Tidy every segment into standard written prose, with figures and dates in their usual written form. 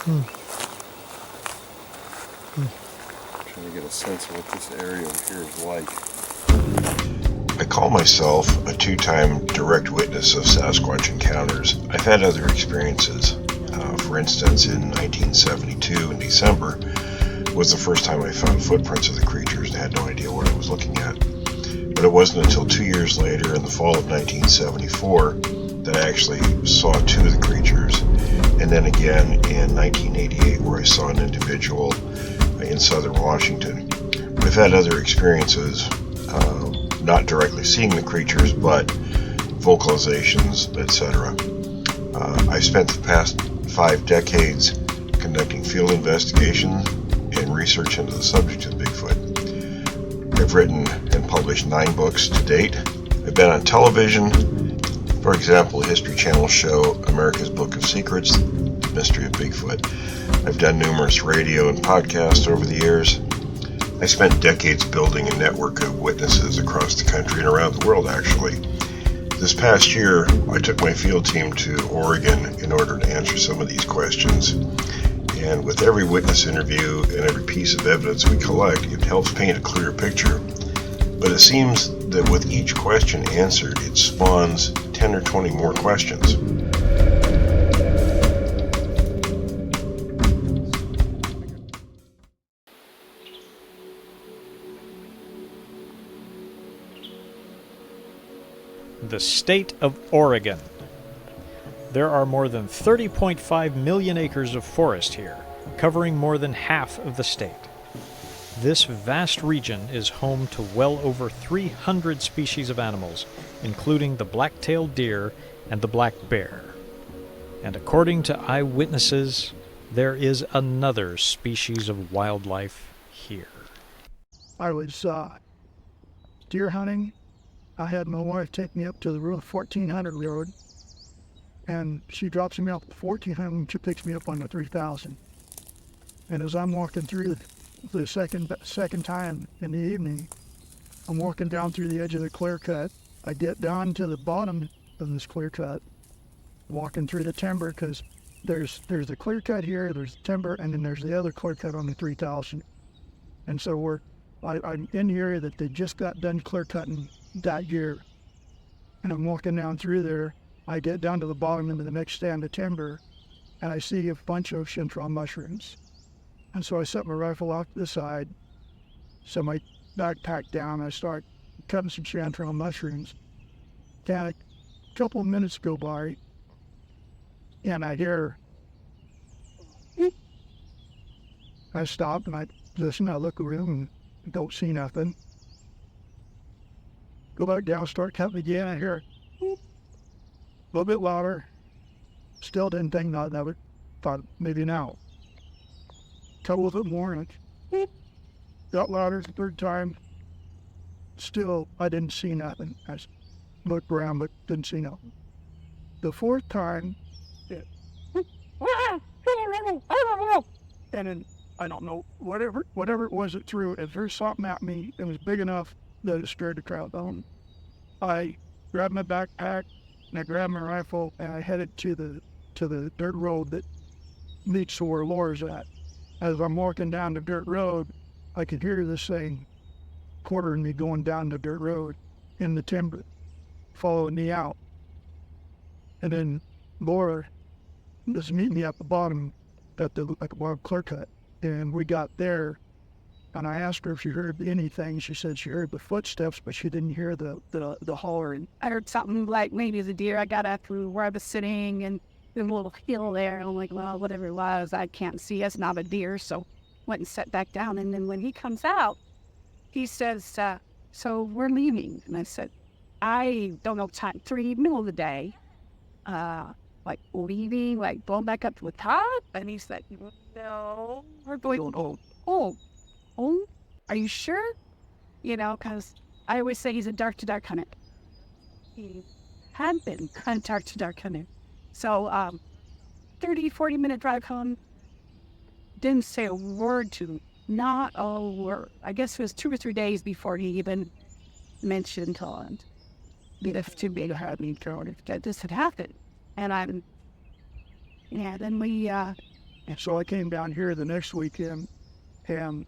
Trying to get a sense of what this area over here is like. I call myself a two-time direct witness of Sasquatch encounters. I've had other experiences. For instance, in 1972 in December was the first time I found footprints of the creatures and had no idea what I was looking at. But it wasn't until 2 years later, in the fall of 1974, that I actually saw two of the creatures. And then again in 1988, where I saw an individual in southern Washington. I've had other experiences, not directly seeing the creatures, but vocalizations, etc. I spent the past 5 decades conducting field investigations and research into the subject of Bigfoot. I've written and published 9 books to date. I've been on television, for example, the History Channel show America's Book of Secrets, The Mystery of Bigfoot. I've done numerous radio and podcasts over the years. I spent decades building a network of witnesses across the country and around the world, actually. This past year, I took my field team to Oregon in order to answer some of these questions. And with every witness interview and every piece of evidence we collect, it helps paint a clearer picture. But it seems that with each question answered, it spawns 10 or 20 more questions. The state of Oregon. There are more than 30.5 million acres of forest here, covering more than half of the state. This vast region is home to well over 300 species of animals, including the black-tailed deer and the black bear. And according to eyewitnesses, there is another species of wildlife here. I was deer hunting. I had my wife take me up to the 1400 road, and she drops me off at 1400 and she picks me up on the 3000. And as I'm walking through the second time in the evening, I'm walking down through the edge of the clear cut. I get down to the bottom of this clear cut, walking through the timber, because there's the clear cut here, there's the timber, and then there's the other clear cut on the 3000. And so I'm in the area that they just got done clear cutting that year, and I'm walking down through there. I get down to the bottom of the next stand of timber, and I see a bunch of chanterelle mushrooms. And so I set my rifle off to the side, set my backpack down, and I start cutting some chanterelle mushrooms. And a couple of minutes go by, and I hear, I stop and I listen, I look around and don't see nothing. Go back down, start cutting again. I hear a little bit louder. Still didn't think nothing of it. Thought maybe now. Couple of it more, and it got louder the third time. Still, I didn't see nothing. I looked around, but didn't see nothing. The fourth time, and then I don't know, whatever it was it threw, it threw something at me. It was big enough that it scared the crowd down. I grabbed my backpack and I grabbed my rifle and I headed to the dirt road that meets to where Laura's at. As I'm walking down the dirt road, I could hear this thing quartering me going down the dirt road in the timber, following me out. And then Laura just meet me at the bottom at the bottom clear cut. And we got there, and I asked her if she heard anything. She said she heard the footsteps, but she didn't hear the hollering. I heard something like maybe the deer. I got up to where I was sitting, and there's a little hill there. And I'm like, well, whatever it was, I can't see. It's not a deer. So went and sat back down. And then when he comes out, he says, so we're leaving. And I said, I don't know time. 3 middle of the day, like leaving, like going back up to the top. And he said, no, we're going home. Oh, are you sure? You know, because I always say he's a dark-to-dark hunter. He had been kind of dark-to-dark hunter. So 30, 40-minute drive home, didn't say a word to me. Not a word. I guess it was 2 or 3 days before he even mentioned Holland. If to be had me thrown if that this had happened. And then we And so I came down here the next weekend, and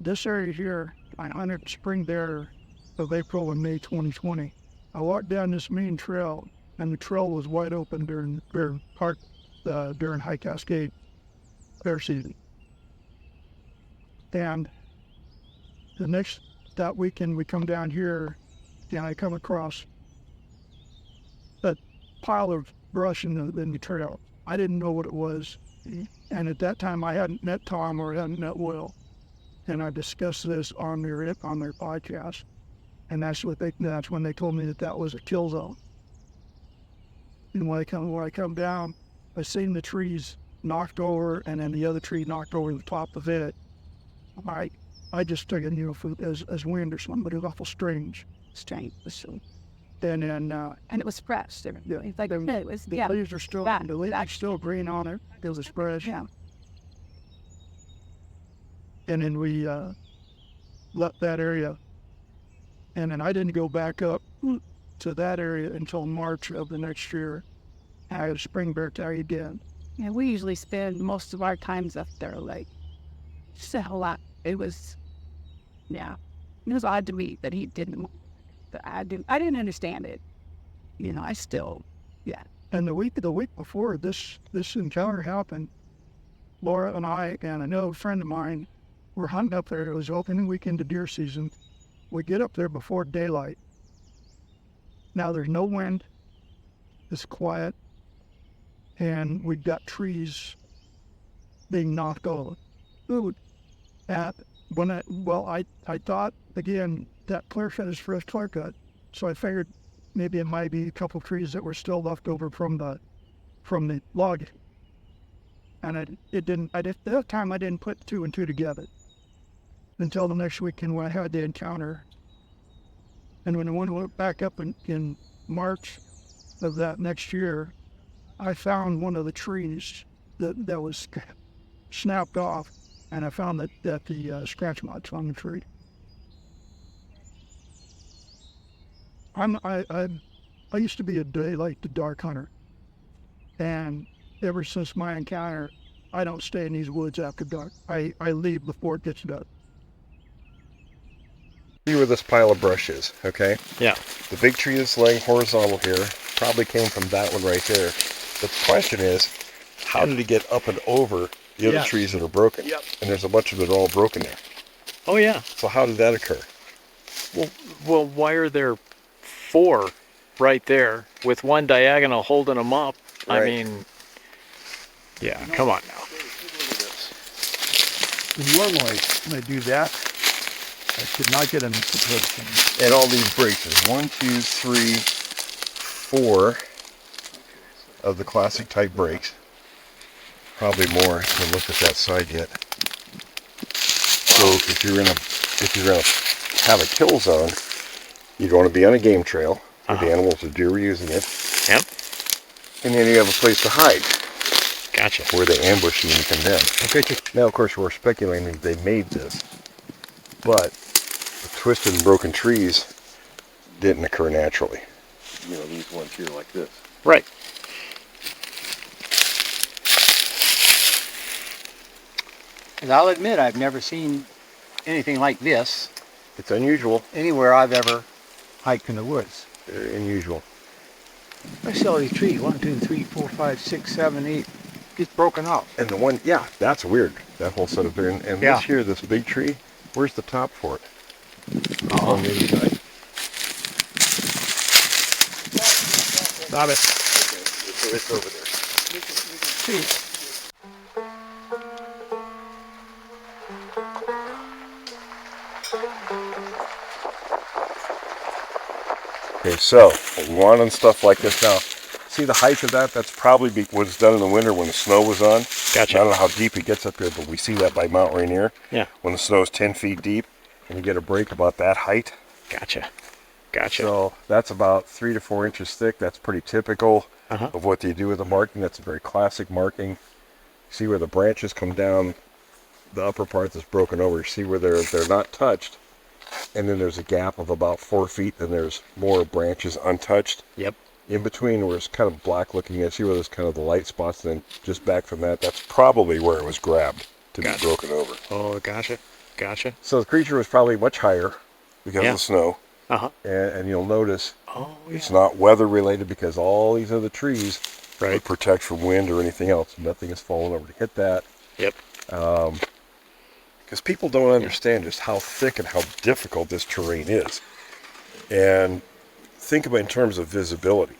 this area here, I hunted spring bear of April and May 2020. I walked down this main trail, and the trail was wide open during High Cascade bear season. And that weekend we come down here, and I come across a pile of brush in the trail. I didn't know what it was, and at that time I hadn't met Tom or hadn't met Will, and I discussed this on their podcast, and that's when they told me that was a kill zone. And when I come down, I seen the trees knocked over, and then the other tree knocked over the top of it. I just took it, as wind or something, but it was awful strange. Strange. And then And it was fresh. It's like, it was, the yeah. leaves are still green on it. It was fresh. Yeah. And then we left that area, and then I didn't go back up to that area until March of the next year. I had a spring bear tag again. Yeah, we usually spend most of our times up there, like, just a whole lot. It was, yeah. It was odd to me that he didn't. I didn't understand it. I still, yeah. And the week before this encounter happened, Laura and I and another friend of mine were hunting up there. It was opening weekend of deer season. We get up there before daylight. Now there's no wind. It's quiet. And we've got trees being knocked over. I thought, again, that clear cut is first clear cut. So I figured maybe it might be a couple trees that were still left over from the log. And at that time I didn't put two and two together until the next weekend when I had the encounter. And when I went back up in March of that next year, I found one of the trees that was snapped off, and I found that the scratch marks on the tree. I used to be a daylight to dark hunter, and ever since my encounter, I don't stay in these woods after dark. I leave before it gets dark. See where this pile of brush is, okay? Yeah. The big tree that's laying horizontal here probably came from that one right there. The question is, how did it get up and over the other trees that are broken? Yep. And there's a bunch of it all broken there. Oh, yeah. So how did that occur? Well, why are there 4 right there with one diagonal holding them up? Right. I mean, yeah, come on now. Normally, when I do that, I should not get into the thing. And all these breaks, there's 1, 2, 3, 4 of the classic type breaks. Probably more. I haven't looked at that side yet. So if you're gonna have a kill zone, you're going to be on a game trail where the animals or deer are using it. Yep. And then you have a place to hide Gotcha. where they ambush you and you come down. Okay. Now, of course, we're speculating that they made this, but the twisted and broken trees didn't occur naturally. These ones here like this. Right. And I'll admit I've never seen anything like this It's unusual. anywhere I've ever hiked in the woods. Very unusual. I see all these trees, 1, 2, 3, 4, 5, 6, 7, 8, just broken off. And the one, yeah, that's weird. That whole setup there. And Yeah. this here, this big tree, where's the top for it? Oh. On the inside. Stop it. Okay, it's over there. Okay, so one and stuff like this now. See the height of that? That's probably was done in the winter when the snow was on. Gotcha. I don't know how deep it gets up here, but we see that by Mount Rainier. Yeah. When the snow's 10 feet deep, and you get a break about that height. Gotcha. So that's about 3 to 4 inches thick. That's pretty typical of what they do with the marking. That's a very classic marking. See where the branches come down, the upper part that's broken over. See where they're not touched, and then there's a gap of about 4 feet. Then there's more branches untouched. Yep. in between where it's kind of black looking at you, where there's kind of the light spots, and then just back from that, that's probably where it was grabbed to be broken over. Oh, gotcha. So the creature was probably much higher because of the snow. Uh-huh. And you'll notice it's not weather related because all these other trees right. protect from wind or anything else. Nothing has fallen over to hit that. Yep. Because people don't understand just how thick and how difficult this terrain is. And think about it in terms of visibility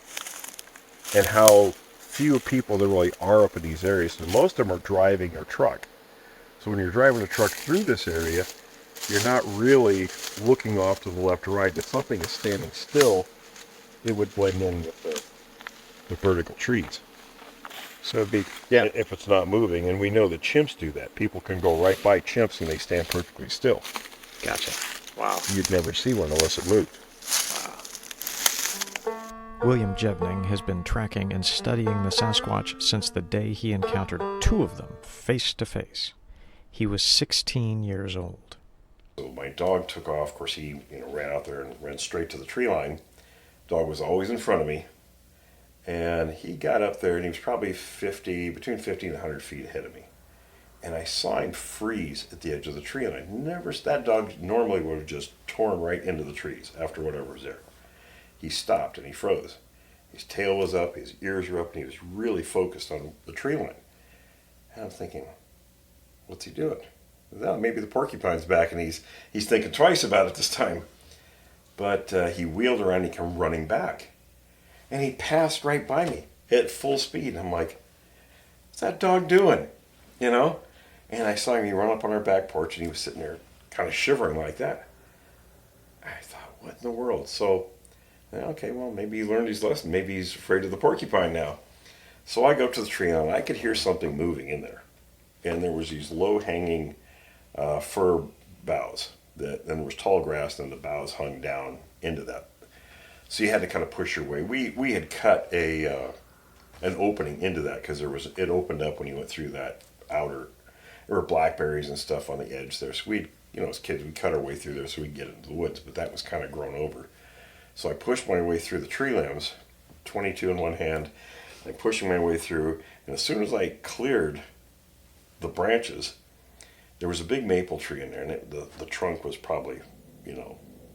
and how few people there really are up in these areas. And most of them are driving their truck. So when you're driving a truck through this area, you're not really looking off to the left or right. If something is standing still, it would blend in with the vertical trees. So it'd be, If it's not moving, and we know that chimps do that. People can go right by chimps and they stand perfectly still. Gotcha. Wow. You'd never see one unless it moved. William Jevning has been tracking and studying the Sasquatch since the day he encountered two of them face to face. He was 16 years old. So my dog took off. Of course, he ran out there and ran straight to the tree line. Dog was always in front of me. And he got up there, and he was probably between 50 and 100 feet ahead of me. And I saw him freeze at the edge of the tree. And that dog normally would have just torn right into the trees after whatever was there. He stopped and he froze. His tail was up, his ears were up, and he was really focused on the tree line. And I'm thinking, what's he doing? Well, maybe the porcupine's back, and he's thinking twice about it this time. But he wheeled around and he came running back. And he passed right by me at full speed. And I'm like, what's that dog doing? And I saw him, he run up on our back porch, and he was sitting there kind of shivering like that. I thought, what in the world? So, okay, well, maybe he learned his lesson. Maybe he's afraid of the porcupine now. So I go up to the tree, and I could hear something moving in there. And there was these low-hanging fir boughs. And there was tall grass, and the boughs hung down into that. So you had to kind of push your way. We had cut an opening into that because it opened up when you went through that outer. There were blackberries and stuff on the edge there. So as kids, we cut our way through there so we could get into the woods. But that was kind of grown over. So I pushed my way through the tree limbs, 22 in one hand, and pushing my way through. And as soon as I cleared the branches, there was a big maple tree in there, and the trunk was probably,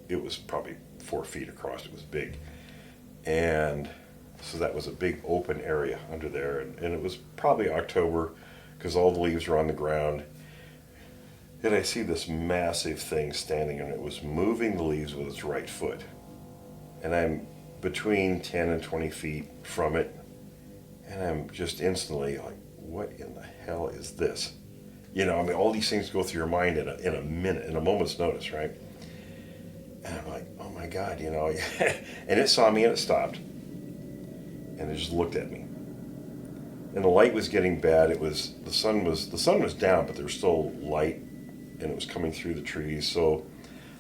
it was probably 4 feet across. It was big. And so that was a big open area under there. And it was probably October because all the leaves were on the ground. And I see this massive thing standing, and it was moving the leaves with its right foot. And I'm between 10 and 20 feet from it. And I'm just instantly like, what in the hell is this? All these things go through your mind in a minute, in a moment's notice, right? And I'm like, oh my God, and it saw me and it stopped. And it just looked at me. And the light was getting bad. The sun was down, but there was still light, and it was coming through the trees. So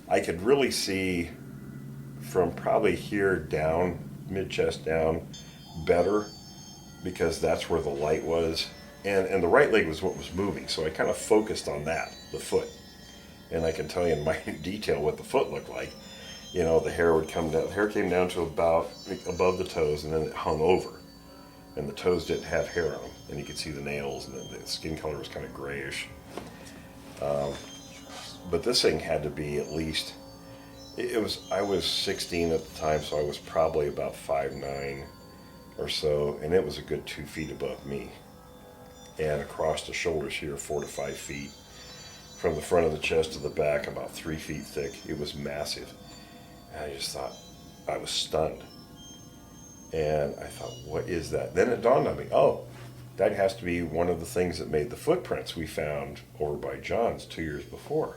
I could really see from probably here down, mid-chest down, better, because that's where the light was. And the right leg was what was moving, so I kind of focused on that, the foot. And I can tell you in minute detail what the foot looked like. The hair would come down. The hair came down to about above the toes, and then it hung over. And the toes didn't have hair on them, and you could see the nails, and the skin color was kind of grayish. But this thing had to be at least, I was 16 at the time, so I was probably about 5'9" or so, and it was a good 2 feet above me. And across the shoulders here, 4 to 5 feet. From the front of the chest to the back, about 3 feet thick. It was massive. And I just thought, I was stunned. And I thought, what is that? Then it dawned on me, that has to be one of the things that made the footprints we found over by John's 2 years before.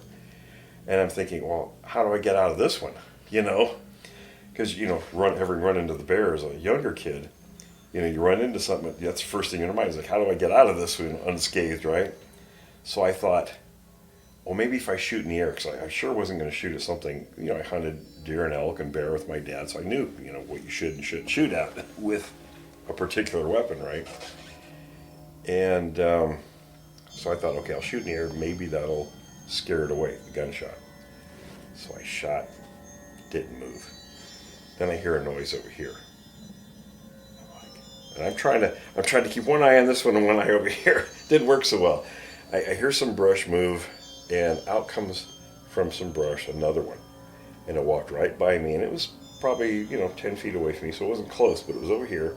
And I'm thinking, well, how do I get out of this one? Because, having run into the bear as a younger kid, you run into something, that's the first thing in your mind is like, how do I get out of this one unscathed, right? So I thought, well, maybe if I shoot in the air, because I sure wasn't going to shoot at something, I hunted deer and elk and bear with my dad, so I knew, what you should and shouldn't shoot at with a particular weapon, right? And so I thought, okay, I'll shoot in the air, maybe that'll scare it away, the gunshot. So I shot, didn't move. Then I hear a noise over here. And I'm trying to keep one eye on this one and one eye over here. Didn't work so well. I hear some brush move, and out comes from some brush another one. And it walked right by me, and it was probably, 10 feet away from me, so it wasn't close, but it was over here.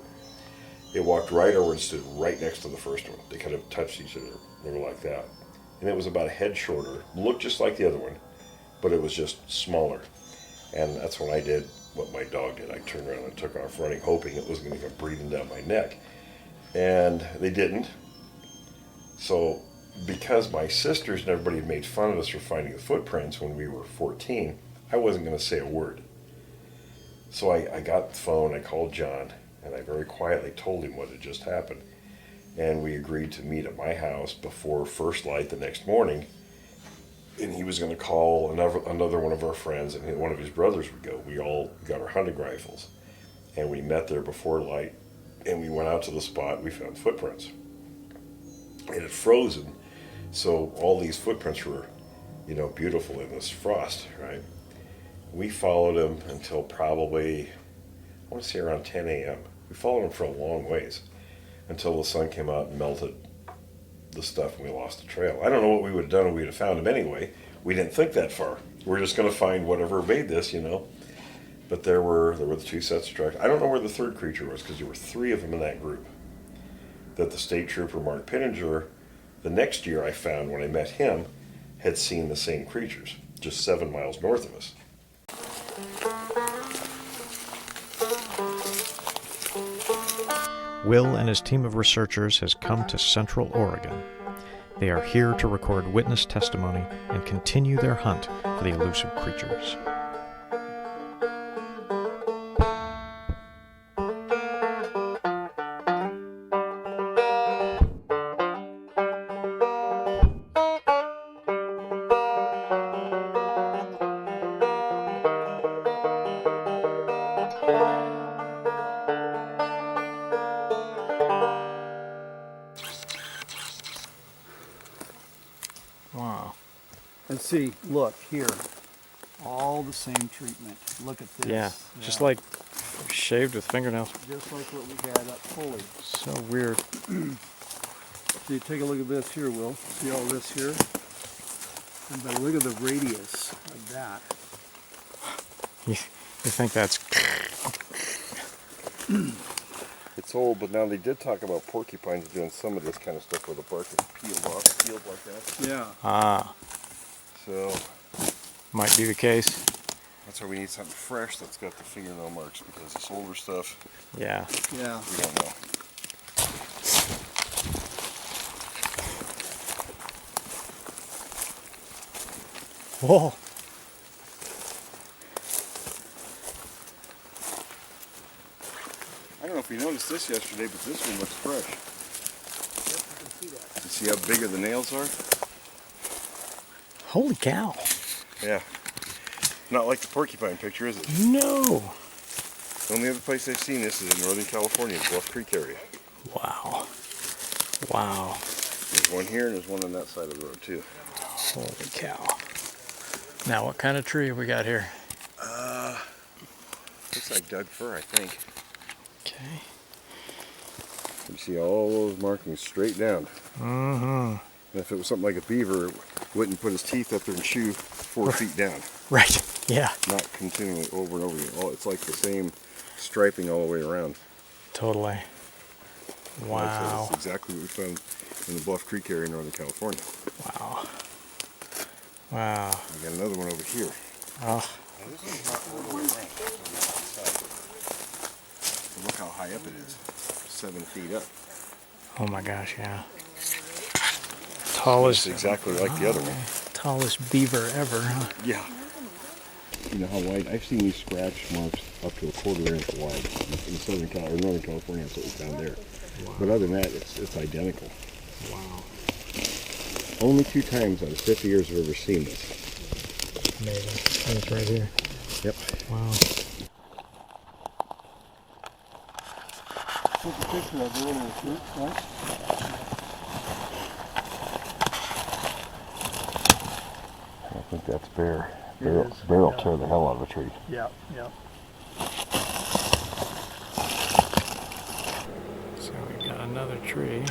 It walked right over and stood right next to the first one. They kind of touched each other. They were like that. And it was about a head shorter. Looked just like the other one, but it was just smaller. And that's when I did what my dog did. I turned around and took off running, hoping it was going to come breathing down my neck. And they didn't. So because my sisters and everybody had made fun of us for finding the footprints when we were 14, I wasn't going to say a word. So I got the phone, I called John, and I very quietly told him what had just happened. And we agreed to meet at my house before first light the next morning. And he was going to call another one of our friends, and one of his brothers would go. We all got our hunting rifles. And we met there before light, and we went out to the spot. We found footprints. It had frozen, so all these footprints were, beautiful in this frost, right? We followed him until probably, I want to say around 10 a.m. We followed him for a long ways until the sun came out and melted the stuff, and we lost the trail. I don't know what we would have done if we would have found him anyway. We didn't think that far. We're just going to find whatever made this, But there were the two sets of tracks. I don't know where the third creature was, because there were 3 of them in that group. That the state trooper, Mark Pinninger, the next year I found when I met him, had seen the same creatures, just 7 miles north of us. Will and his team of researchers has come to Central Oregon. They are here to record witness testimony and continue their hunt for the elusive creatures. Wow. And see, look here. All the same treatment. Look at this. Yeah, just like shaved with fingernails. Just like what we had up fully. So weird. So you take a look at this here, Will. See all this here? And but look at the radius of that. You think that's... It's old, but now they did talk about porcupines doing some of this kind of stuff where the bark is peeled like that. Yeah. Ah, So might be the case. that's why we need something fresh that's got the fingernail marks, because this older stuff, Yeah. Yeah. we don't know. Whoa. I don't know if you noticed this yesterday, but this one looks fresh. Yep, I can see that. You see how big the nails are? Holy cow. Yeah. Not like the porcupine picture, is it? No. The only other place I've seen this is in Northern California, Bluff Creek area. Wow. Wow. There's one here and there's one on that side of the road too. Holy cow. Now what kind of tree have we got here? Looks like Doug fir, I think. Okay. You see all those markings straight down. Mm-hmm. And if it was something like a beaver, it wouldn't put his teeth up there and chew 4 feet down. Right. Yeah. Not continually over and over again. It's like the same striping all the way around. Totally. Wow. That's exactly what we found in the Bluff Creek area in Northern California. Wow. Wow. I got another one over here. Oh. Now, this one's not all the way around. It's on the outside. But look how high up it is. 7 feet up. Oh my gosh, yeah. It's Tallest, exactly like the other one. tallest beaver ever, huh? Yeah. You know how wide? I've seen these scratch marks up to a 1/4 inch wide in Southern California, or Northern California. That's what we found there. Wow. But other than that, it's identical. Wow. Only 2 times out of 50 years I've ever seen this. Amazing. And it's right here. Yep. Wow. Take a picture of it in the fruit, right? I think that's bear. It is. Bear will Yeah. tear the hell out of a tree. Yeah, yeah. So we've got another tree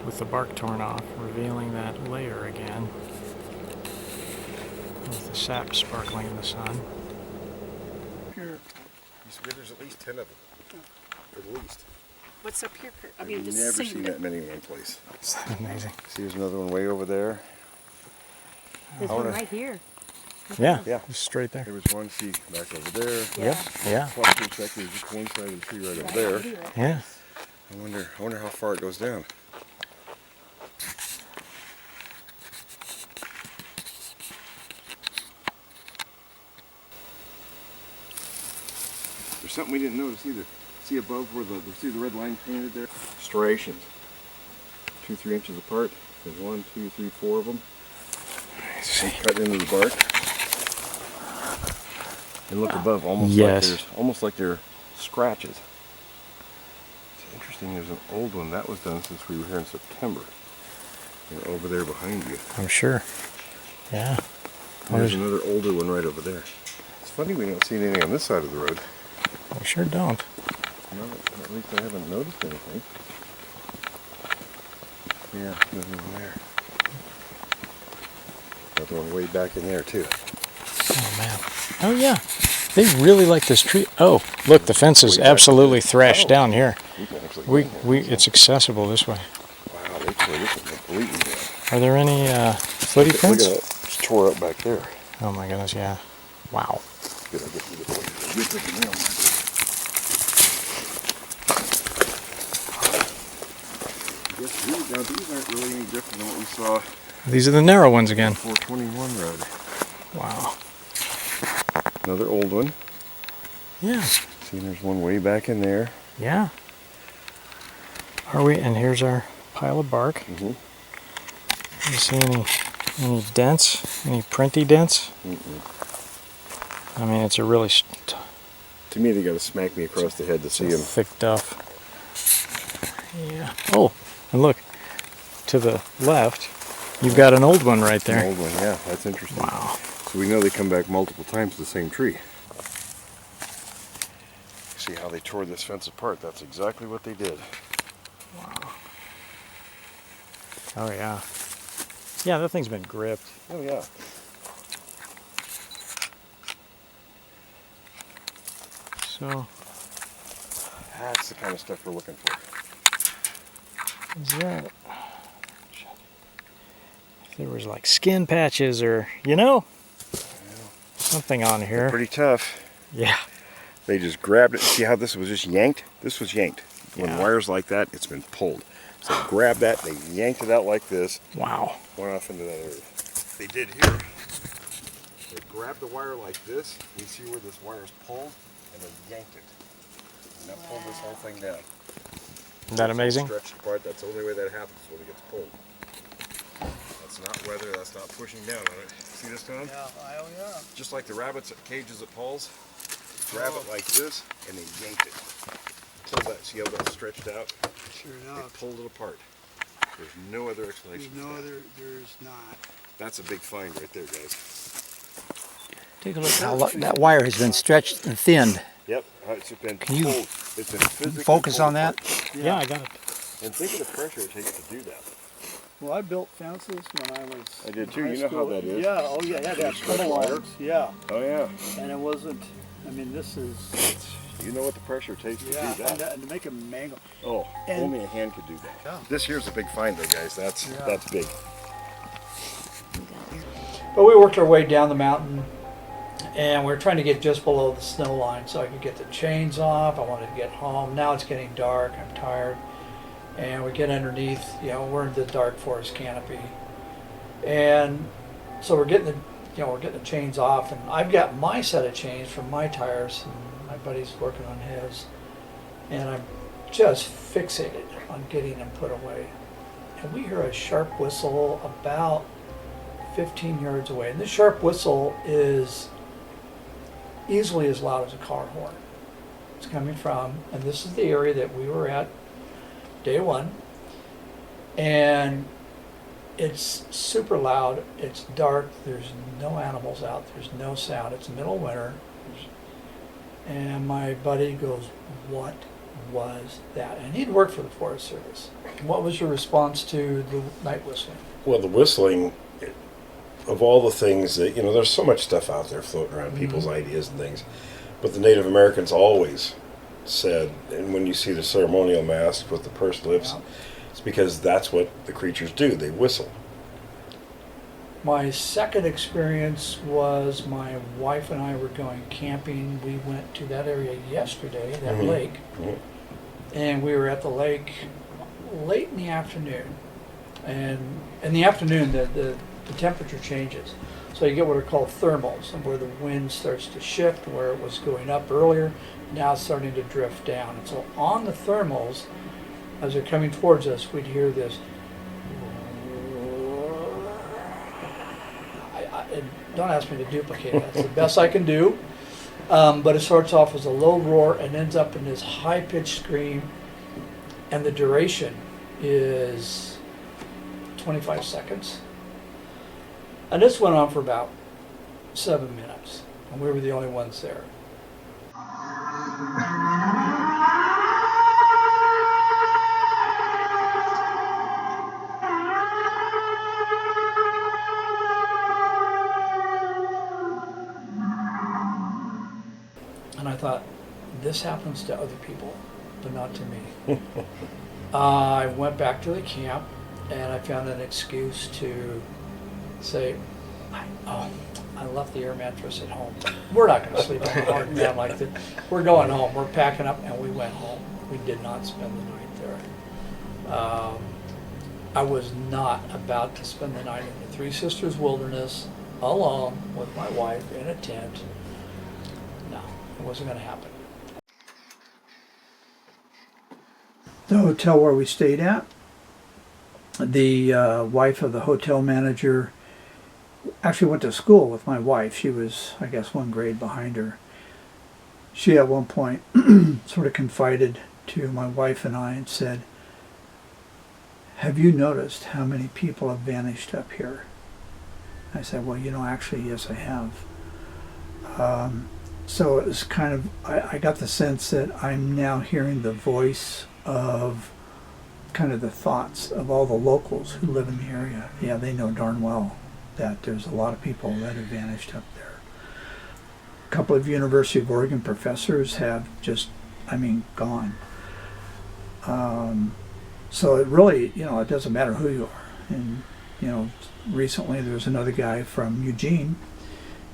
with the bark torn off, revealing that layer again, with the sap sparkling in the sun. You swear there's at least 10 of them. At least. What's up here? I I've mean, just never sing seen it. that many in one place. It's amazing. See, there's another one way over there. There's one right here. Yeah, Yeah. just straight there. There was one, see, back over there. Yep, yeah, Plus, looks like there's just one side of the tree right over there. yeah. I wonder how far it goes down. There's something we didn't notice either. See above where see the red line painted there? Striations. 2-3 inches apart. There's 1, 2, 3, 4 of them. Cut into the bark. And look above, almost like they're scratches. It's interesting. There's an old one that was done since we were here in September. They're over there behind you. I'm sure. Yeah. And there's another older one right over there. It's funny we don't see anything on this side of the road. We sure don't. No, at least I haven't noticed anything. Yeah, nothing there. Another one way back in there too. Oh man. Oh yeah. They really like this tree. Oh, look, the fence is absolutely thrashed down here. You can actually go in here. It's accessible this way. Wow, they tore this one completely down. Are there any footy Look prints? at that. It's tore up back there. Oh my goodness, yeah. Wow. Good, I guess we get the nail marker. Now these aren't really any different than what we saw These are the narrow ones on again. 421 road. Wow. Another old one. Yeah. See, there's one way back in there. Yeah. Are we? And here's our pile of bark. Mm-hmm. You see any dents? Any printy dents? Mm-mm. I mean, it's a really To me, they got to smack me across the head to see them. thick duff. Yeah. Oh, and look, to the left, you've got an old one right there. An old one, yeah, that's interesting. Wow. So we know they come back multiple times to the same tree. See how they tore this fence apart? That's exactly what they did. Wow. Oh yeah. Yeah, that thing's been gripped. Oh yeah. So, That's the kind of stuff we're looking for. is that? If there was like skin patches or, something on here. Pretty tough. Yeah. They just grabbed it. See how this was just yanked? This was yanked. When Yeah. wires like that, it's been pulled. So grab that, they yanked it out like this, Wow. went off into that area. They did here. They grabbed the wire like this. You see where this wire is pulled, and they yanked it. And that pulled this whole thing down. Isn't that amazing? Stretched apart. That's the only way that happens when it gets pulled. That's not weather. That's not pushing down on it. See this, Tom? Yeah, oh yeah. Just like the rabbits at cages at Paul's. Grab it like this, and they yanked it. Pull that. See how that's stretched out? Sure They enough. pulled it apart. There's no other explanation. There's for no that. other, there's not. That's a big find right there, guys. Take a look how that wire has been stretched and thinned. Yep, it's been Can you pulled. It's been physically Focus pulled on that. apart. Yeah, I got it. And think of the pressure it takes to do that. Well, I built fences when I was I did too. in high You know how school. that is. Yeah, oh yeah, yeah, that stretch tunnel wire. lines. Yeah, Oh yeah. and it wasn't, I mean, this is, You know what the pressure it takes to yeah, do that. and to make a mangle. Oh, and- only a hand could do that. Yeah. This here's a big find though, guys. That's big. But we worked our way down the mountain, and we were trying to get just below the snow line so I could get the chains off. I wanted to get home. Now it's getting dark. I'm tired. And we get underneath, we're in the dark forest canopy. And so we're getting the chains off, and I've got my set of chains from my tires, and my buddy's working on his. And I'm just fixated on getting them put away. And we hear a sharp whistle about 15 yards away. And this sharp whistle is easily as loud as a car horn. It's coming from, and this is the area that we were at day one. And it's super loud, it's dark, there's no animals out, there's no sound, it's middle of winter. And my buddy goes, "What was that, and he'd worked for the Forest Service. What was your response to the night whistling? Well, the whistling, of all the things that, there's so much stuff out there floating around, people's ideas and things, but the Native Americans always said, and when you see the ceremonial mask with the pursed lips, it's because that's what the creatures do. They whistle. My second experience was my wife and I were going camping. We went to that area yesterday, that lake, and we were at the lake late in the afternoon. And in the afternoon, the temperature changes. So you get what are called thermals, and where the wind starts to shift, where it was going up earlier, now it's starting to drift down. And so on the thermals, as they're coming towards us, we'd hear this. And don't ask me to duplicate it. That's the best I can do. But it starts off as a low roar and ends up in this high-pitched scream. And the duration is 25 seconds. And this went on for about 7 minutes. And we were the only ones there. And I thought, this happens to other people, but not to me. I went back to the camp, and I found an excuse to say, I left the air mattress at home. We're not going to sleep on the hard ground like this. We're going home. We're packing up, and we went home. We did not spend the night there. I was not about to spend the night in the Three Sisters Wilderness alone with my wife in a tent. No, it wasn't going to happen. The hotel where we stayed at, the wife of the hotel manager actually went to school with my wife. She was, I guess, one grade behind her. She at one point sort of confided to my wife and I and said, "Have you noticed how many people have vanished up here?" I said, "Well, actually, yes, I have." So it was kind of, I got the sense that I'm now hearing the voice of kind of the thoughts of all the locals who live in the area. Yeah, they know darn well that there's a lot of people that have vanished up there. A couple of University of Oregon professors have just, gone. So it really, it doesn't matter who you are. And, recently there was another guy from Eugene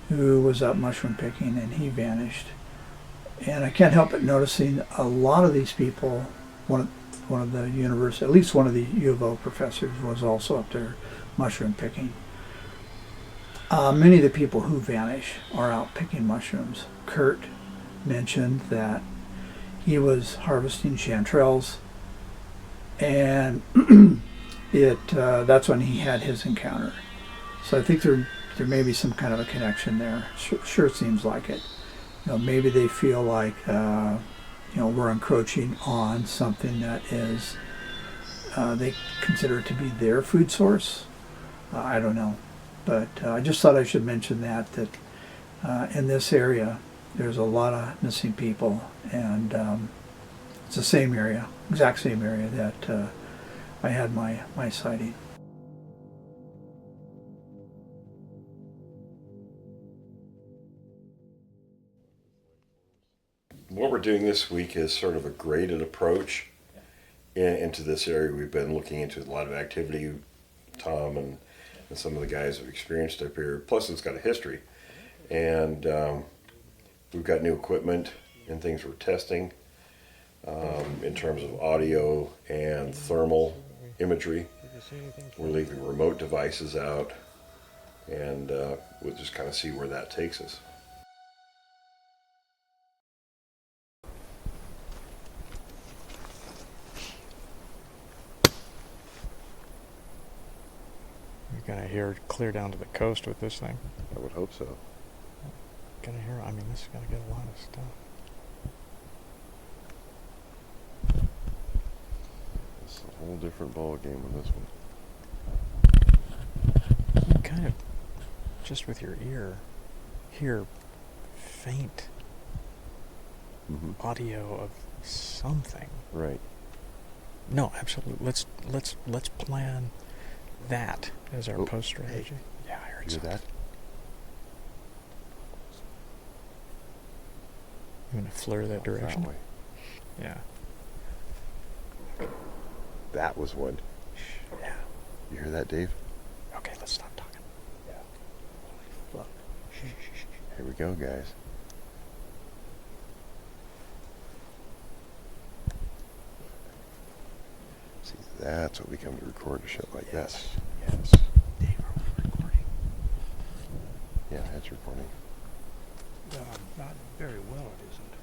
who was up mushroom picking, and he vanished. And I can't help but noticing a lot of these people, one of the university, at least one of the U of O professors was also up there mushroom picking. Many of the people who vanish are out picking mushrooms. Kurt mentioned that he was harvesting chanterelles, and that's when he had his encounter. So I think there may be some kind of a connection there. Sure seems like it. Maybe they feel like we're encroaching on something that is they consider to be their food source. I don't know, but I just thought I should mention that in this area there's a lot of missing people, and it's the same area, exact same area that I had my sighting. What we're doing this week is sort of a graded approach into this area. We've been looking into a lot of activity, Tom and some of the guys have experienced up here. Plus it's got a history. And we've got new equipment and things we're testing in terms of audio and thermal imagery. We're leaving remote devices out, and we'll just kind of see where that takes us. You're gonna hear it clear down to the coast with this thing. I would hope so. Gonna hear, this is gonna get a lot of stuff. It's a whole different ball game on this one. You kind of, just with your ear, hear faint audio of something. Right. No, absolutely. Let's plan that as our Oh, post strategy. Yeah, I heard Hear something. that? You want to flare that direction? That way. Yeah. That was one. Yeah. You hear that, Dave? Okay, let's stop talking. Fuck. Here we go, guys. See, that's what we come to record a shit like this. Yes. Dave, are we recording? Yeah, it's recording. Not very well, it isn't.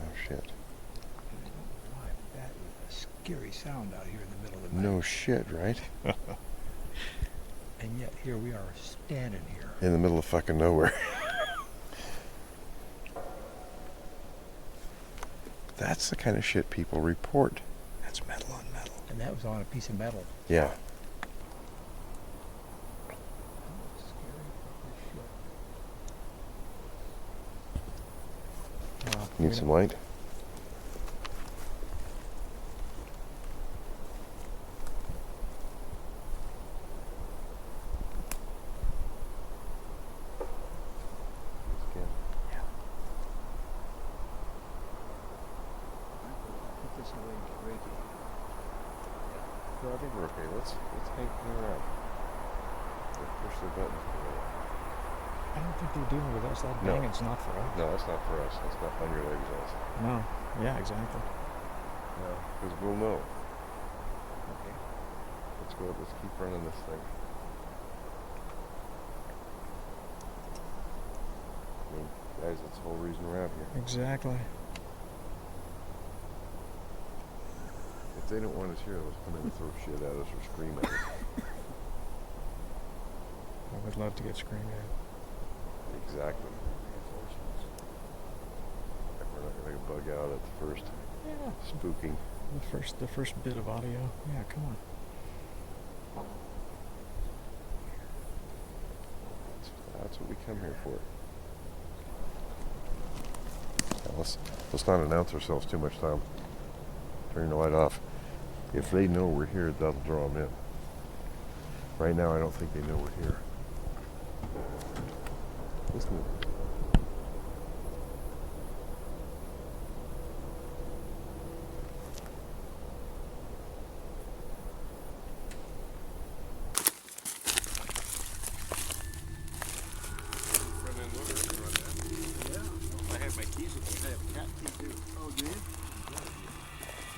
Oh, shit. I don't know why, but that is a scary sound out here in the middle of the night. No shit, right? And yet, here we are standing here. In the middle of fucking nowhere. That's the kind of shit people report. That's metal on metal. And that was on a piece of metal. Yeah. Need some light? Put this away and get ready. No, I think we're okay. Let's hang around. Let's push the button. I don't think they're dealing with us. That No. banging's not for us. No, that's not for us. That's not unrelated to us. No. Yeah, exactly. No, because we'll know. Okay. Let's go. Let's keep running this thing. I mean, guys, that's the whole reason we're out here. Exactly. If they don't want us here, let's come in and throw shit at us or scream at us. I would love to get screamed at. Exactly. We're not going to bug out at the first Yeah. spooking. The first bit of audio. Yeah, come on. That's what we come here for. Now let's not announce ourselves too much, Tom. Turn the light off. If they know we're here, that'll draw them in. Right now, I don't think they know we're here. Listen to this. Oh, do you? Is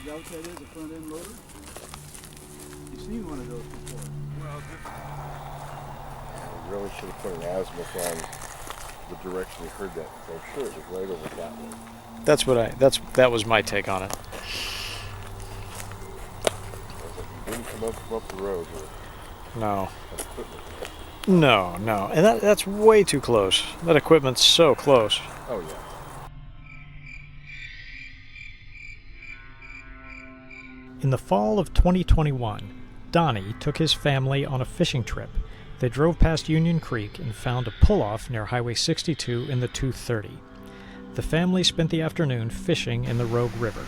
that what that is, a front end loader? You've seen one of those before. Well, We really should have put an azimuth on the direction we heard that. So I'm sure it was right over that way. That was my take on it. I was like, you didn't come up the road here. No. That's equipment. No. And that's way too close. That equipment's so close. Oh, yeah. In the fall of 2021, Donnie took his family on a fishing trip. They drove past Union Creek and found a pull-off near Highway 62 in the 230. The family spent the afternoon fishing in the Rogue River.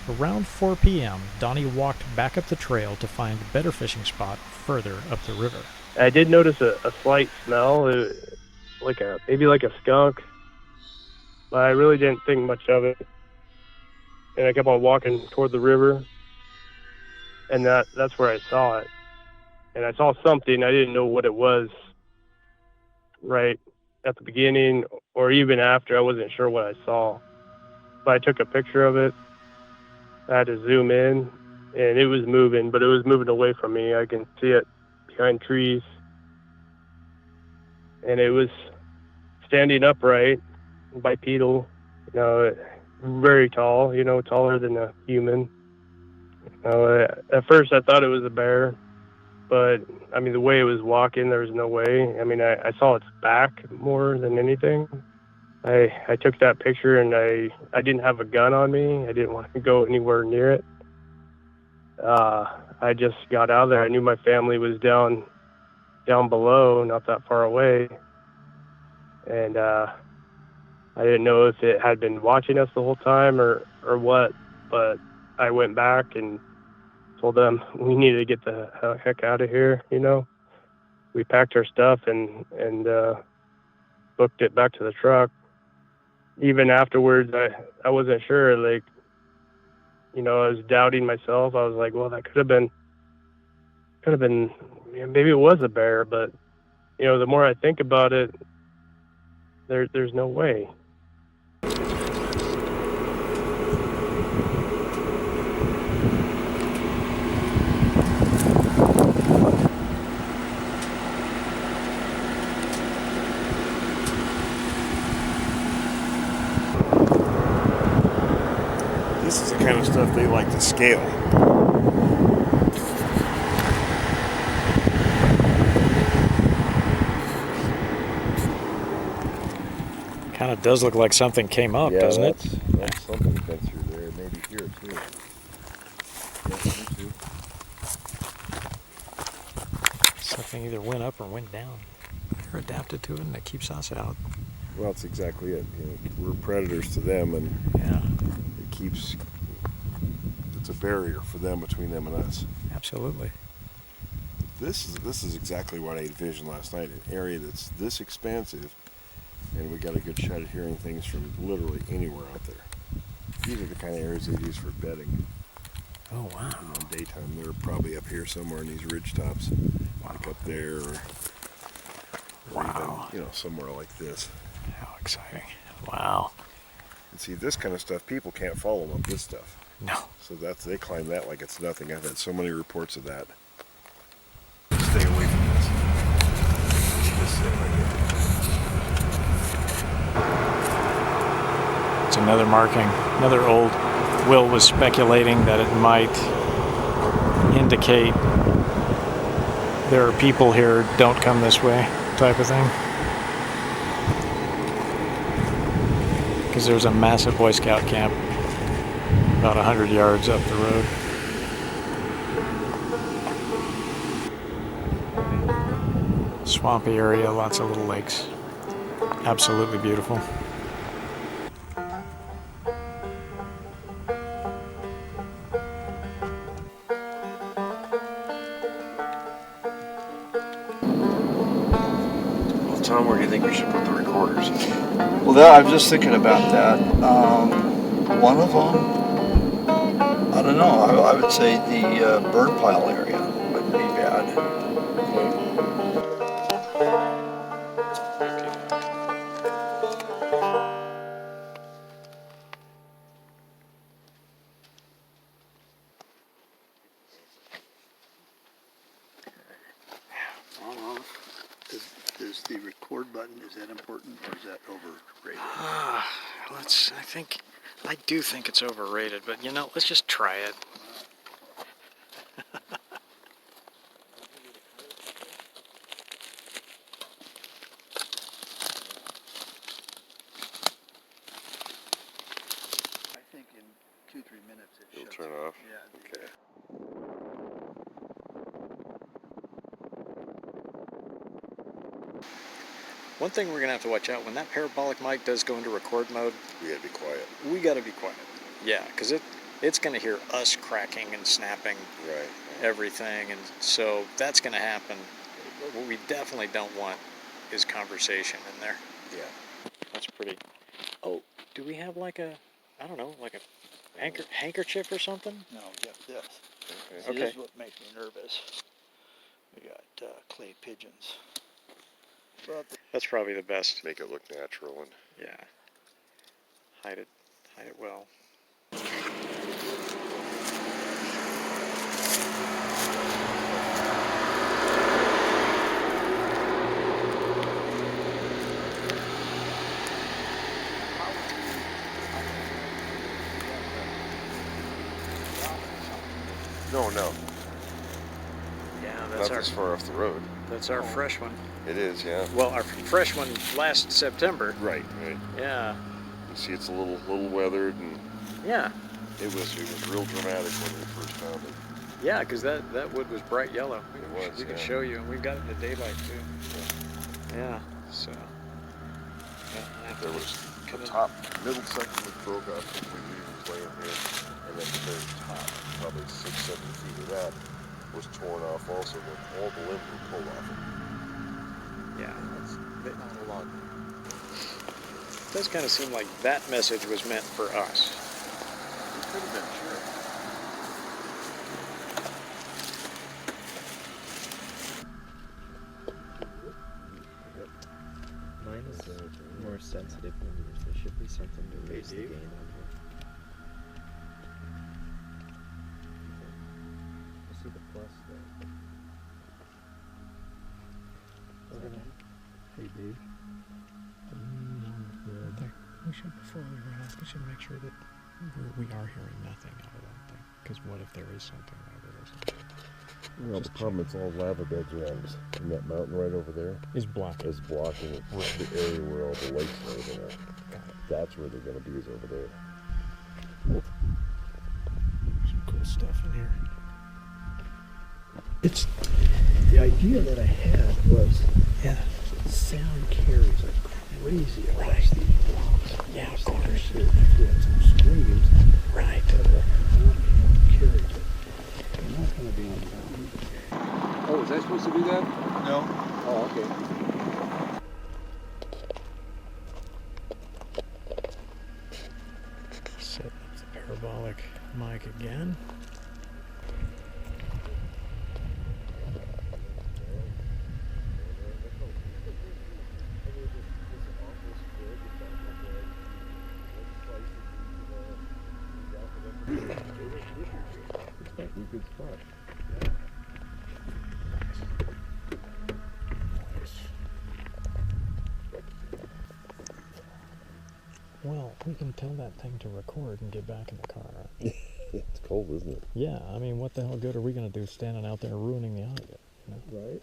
Around 4 p.m., Donnie walked back up the trail to find a better fishing spot further up the river. I did notice a slight smell, maybe like a skunk, but I really didn't think much of it. And I kept on walking toward the river, and that's where I saw it. And I saw something, I didn't know what it was right at the beginning or even after. I wasn't sure what I saw. But I took a picture of it. I had to zoom in, and it was moving, but it was moving away from me. I can see it behind trees. And it was standing upright, bipedal, very tall, taller than a human. At first I thought it was a bear, but the way it was walking, there was no way. I saw its back more than anything. I took that picture, and I didn't have a gun on me. I didn't want to go anywhere near it. I just got out of there. I knew my family was down below, not that far away. And I I didn't know if it had been watching us the whole time or what, but I went back and told them we needed to get the heck out of here, you know. We packed our stuff and booked it back to the truck. Even afterwards, I wasn't sure, like, you know, I was doubting myself. I was like, well, that could have been, maybe it was a bear, but, you know, the more I think about it, there's no way. This is the kind of stuff they like to scale. Kind of does look like something came up, doesn't it? That's something been through there. Maybe here too. Yeah, me too. Something either went up or went down. They're adapted to it and it keeps us out. Well, that's exactly it. You know, we're predators to them, and Yeah, it's a barrier for them, between them and us. absolutely. This is exactly what I envisioned last night. An area that's this expansive, and we got a good shot at hearing things from literally anywhere out there. These are the kind of areas they use for bedding. Oh, wow. You know, in daytime, they're probably up here somewhere in these ridge tops, like up there, or Wow. even, you know, somewhere like this. How exciting. Wow. And see, this kind of stuff, people can't follow up this stuff. No. So they climb that like it's nothing. I've had so many reports of that. Stay away from this. Just sit right here. It's another marking. Another old. Will was speculating that it might indicate there are people here, don't come this way, type of thing. Because there's a massive Boy Scout camp about 100 yards up the road. Swampy area, lots of little lakes. Absolutely beautiful. Well, Tom, where do you think we should put the recorders? Well, I was just thinking about that. One of them, I don't know. I would say the burn pile area wouldn't be bad. Is the record button, is that important or is that overrated? I do think it's overrated, but you know, let's just try it. I think in 2-3 minutes it It'll shuts turn off? Yeah. Okay. One thing we're going to have to watch out, when that parabolic mic does go into record mode, We gotta be quiet. we got to be quiet. Yeah, because it's going to hear us cracking and snapping Right. everything, and so that's going to happen. What we definitely don't want is conversation in there. Yeah. That's pretty... Oh, do we have like a, I don't know, like a handkerchief or something? No, we got this. Okay. See, Okay. This is what makes me nervous. We got clay pigeons. But That's probably the best. Make it look natural and Yeah. Hide it well. no. Yeah, Not this far off the road. that's our fresh one. It is, yeah. Well, our fresh one last September. Right. Yeah. You see, it's a little weathered, and Yeah. it was real dramatic when we first found it. Yeah, because that wood was bright yellow. It was, We can yeah. show you, and we've got it in the daylight too. Yeah. So. Yeah, There was the top middle section was broke up completely, was laying here, and then the very top, probably 6-7 feet of that, was torn off also, with all the limbs were pulled off it. Yeah. That's not a lot. It does kind of seem like that message was meant for us. It could have been, sure. Mine is more sensitive than yours. There should be something to raise the gain on here. I see the plus there. Hey, Dave. We should, before we run off, we should make sure that we are hearing nothing out of that thing. Because what if there is something that we're listening to? Well, the problem is all lava beds around us. And that mountain right over there is blocking the area where all the lakes and everything are. That's where they're going to be, is over there. Some cool stuff in here. It's the idea that I had was sound carries like crazy across these blocks. Yeah, of course. We had some screams. Right. Carries it. I'm not going to be on the mountain. Oh, was I supposed to do that? No. Oh, okay. Set up the parabolic mic again. Good spot. Well, we can tell that thing to record and get back in the car. Right? It's cold, isn't it? Yeah, I mean, what the hell good are we going to do standing out there ruining the audio? You know? Right.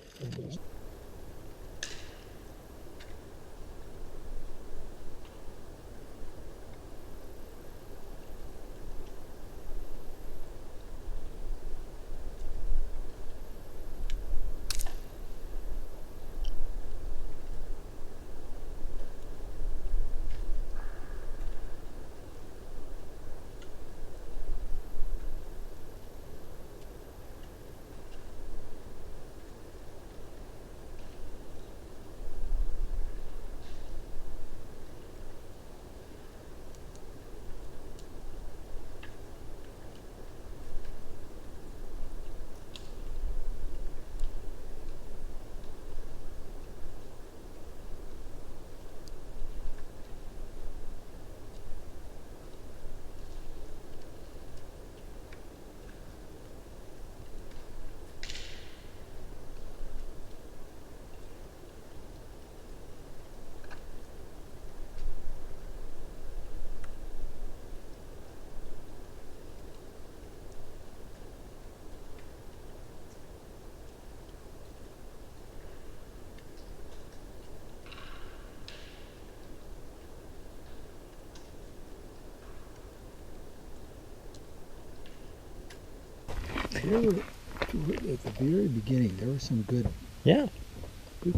There were, at the very beginning, there were some good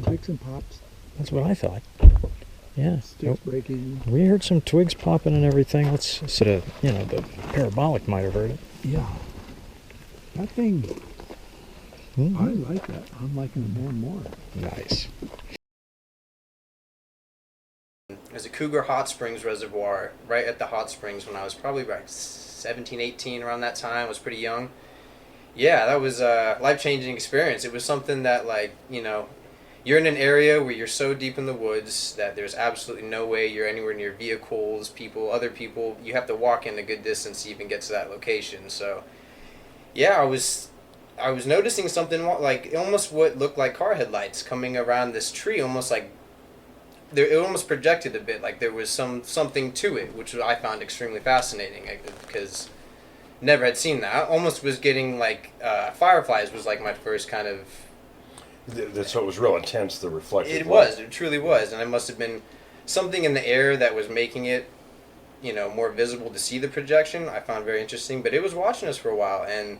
clicks and pops. That's what I thought. Yeah. Sticks breaking. We heard some twigs popping and everything. Let's sort of, the parabolic might have heard it. Yeah. That thing, I like that. I'm liking it more and more. Nice. There's a Cougar Hot Springs reservoir right at the hot springs when I was probably about 17, 18, around that time. I was pretty young. Yeah, that was a life-changing experience. It was something that, you're in an area where you're so deep in the woods that there's absolutely no way you're anywhere near vehicles, other people. You have to walk in a good distance to even get to that location. So, yeah, I was noticing something like almost what looked like car headlights coming around this tree, almost like it almost projected a bit, like there was something to it, which I found extremely fascinating because never had seen that. I almost was getting fireflies was like my first kind of. So it was real intense, the reflective light. It truly was, and it must have been something in the air that was making it, more visible to see the projection. I found very interesting, but it was watching us for a while, and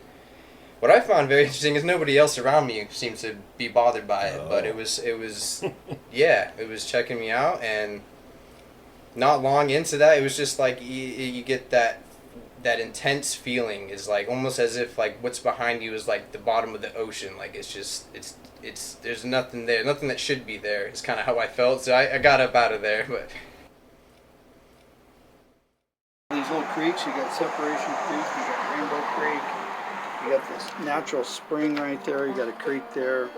what I found very interesting is nobody else around me seems to be bothered by it, but it was yeah, it was checking me out, and not long into that, it was just like you get that intense feeling, is like almost as if like what's behind you is like the bottom of the ocean. Like it's there's nothing there, nothing that should be there. It's kind of how I felt. So I got up out of there. But these little creeks, you got Separation Creek, you got Rainbow Creek, you got this natural spring right there, you got a creek there.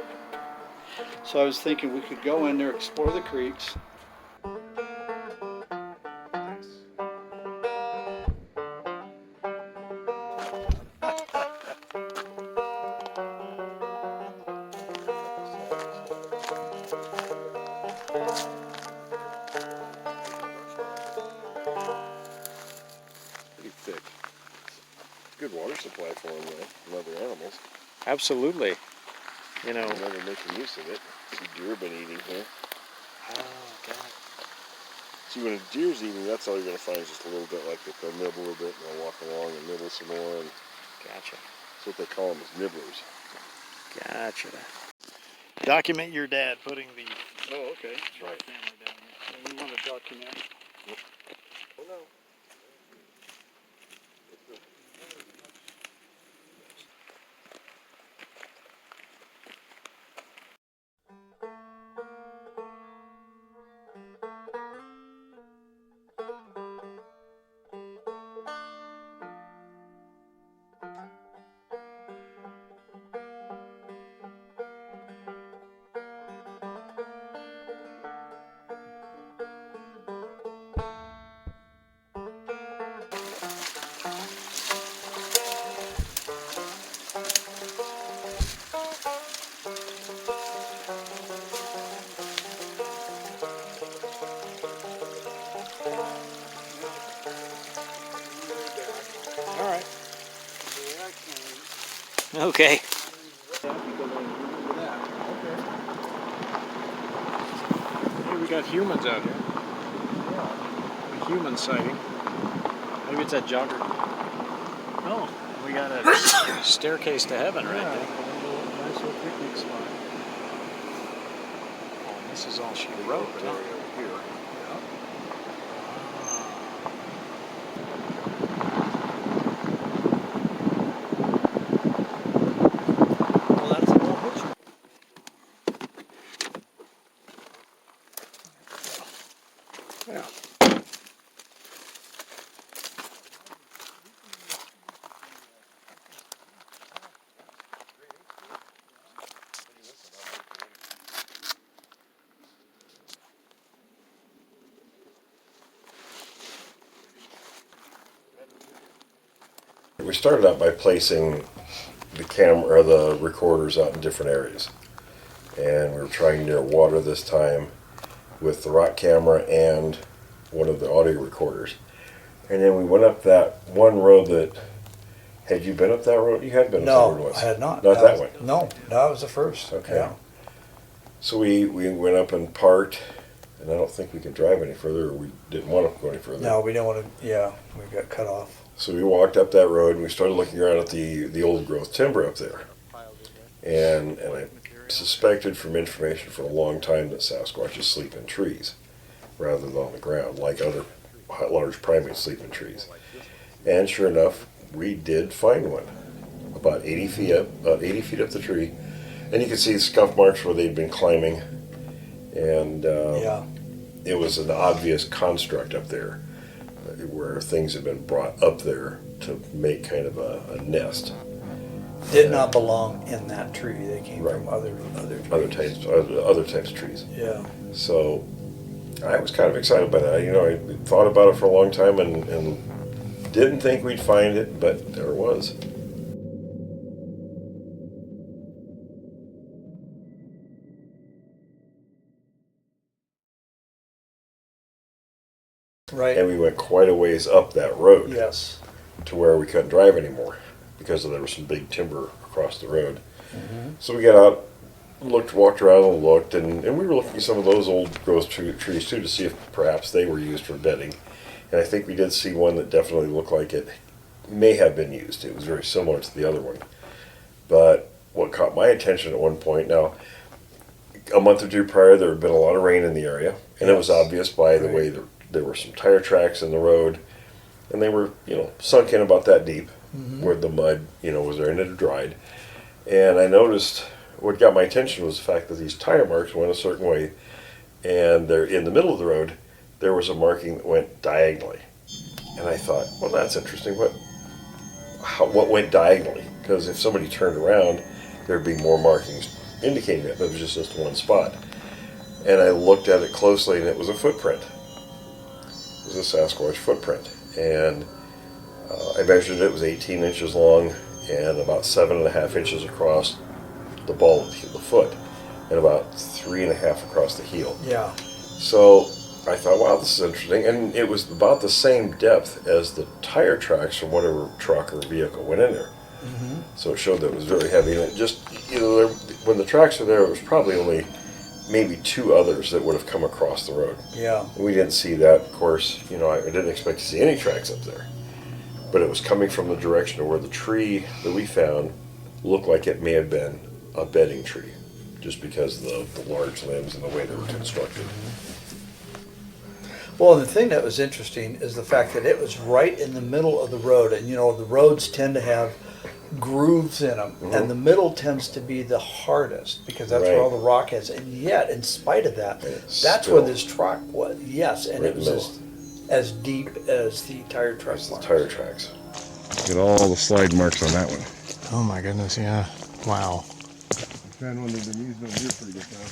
So I was thinking we could go in there, explore the creeks. Pretty thick. Good water supply for them, though, and other animals. Absolutely. You know. Never making use of it. See deer been eating here. Oh, God. See, when a deer's eating, that's all you're going to find is just a little bit like that. They'll nibble a little bit, and they'll walk along and nibble some more. And gotcha. That's what they call them, is nibblers. Gotcha. Document your dad putting the okay. That's right. family down here. We want to document. Oh, no. All right. Okay. Hey, we got humans out here. A human sighting. Maybe it's that jogger. Oh, we got a staircase to heaven right there. Nice little picnic spot. Oh, this is all she wrote. Huh? Here. Well, that's a little picture. Yeah. We started out by placing the camera or the recorders out in different areas, and we were trying near water this time with the rock camera and one of the audio recorders. And then we went up that one road that, had you been up that road? You had been up that road No, once. I had not. Not that one. No, that was the first. Okay. Yeah. So we went up and parked, and I don't think we could drive any further, or we didn't want to go any further. No, we didn't want to. Yeah, we got cut off. So we walked up that road and we started looking around at the old growth timber up there. And I suspected from information for a long time that Sasquatches sleep in trees rather than on the ground, like other large primates sleep in trees. And sure enough, we did find one about 80 feet up the tree. And you could see the scuff marks where they'd been climbing. And Yeah. it was an obvious construct up there, where things have been brought up there to make kind of a nest. Did not belong in that tree. They came Right. from other trees. Other types of trees. Yeah. So I was kind of excited by that. You know, I thought about it for a long time and didn't think we'd find it, but there it was. Right. And we went quite a ways up that road. Yes. To where we couldn't drive anymore because there was some big timber across the road. Mm-hmm. So we got out, walked around and looked, and we were looking at some of those old growth trees too to see if perhaps they were used for bedding. And I think we did see one that definitely looked like it may have been used. It was very similar to the other one. But what caught my attention at one point, now, a month or two prior, there had been a lot of rain in the area, and it was obvious by the way the there were some tire tracks in the road, and they were, sunk in about that deep, where the mud, was there and it had dried. And I noticed what got my attention was the fact that these tire marks went a certain way, and there in the middle of the road, there was a marking that went diagonally. And I thought, well, that's interesting. What went diagonally? Because if somebody turned around, there'd be more markings indicating that, but it was just one spot. And I looked at it closely, and it was a footprint. It was a Sasquatch footprint. And I measured it. It was 18 inches long and about 7.5 inches across the ball of the foot, and about 3.5 across the heel. Yeah. So I thought, wow, this is interesting. And it was about the same depth as the tire tracks from whatever truck or vehicle went in there. Mm-hmm. So it showed that it was very heavy. And it just, when the tracks were there, it was probably only maybe 2 others that would have come across the road. Yeah. We didn't see that, of course. I didn't expect to see any tracks up there. But it was coming from the direction of where the tree that we found looked like it may have been a bedding tree, just because of the large limbs and the way they were constructed. Well, the thing that was interesting is the fact that it was right in the middle of the road, and the roads tend to have grooves in them, and the middle tends to be the hardest because that's where all the rock is. And yet, in spite of that, that's where this track was. Yes, and it was as deep as the tire tracks. Tire tracks. Look at all the slide marks on that one. Oh my goodness, yeah. Wow. I found one they've been using over here pretty good time.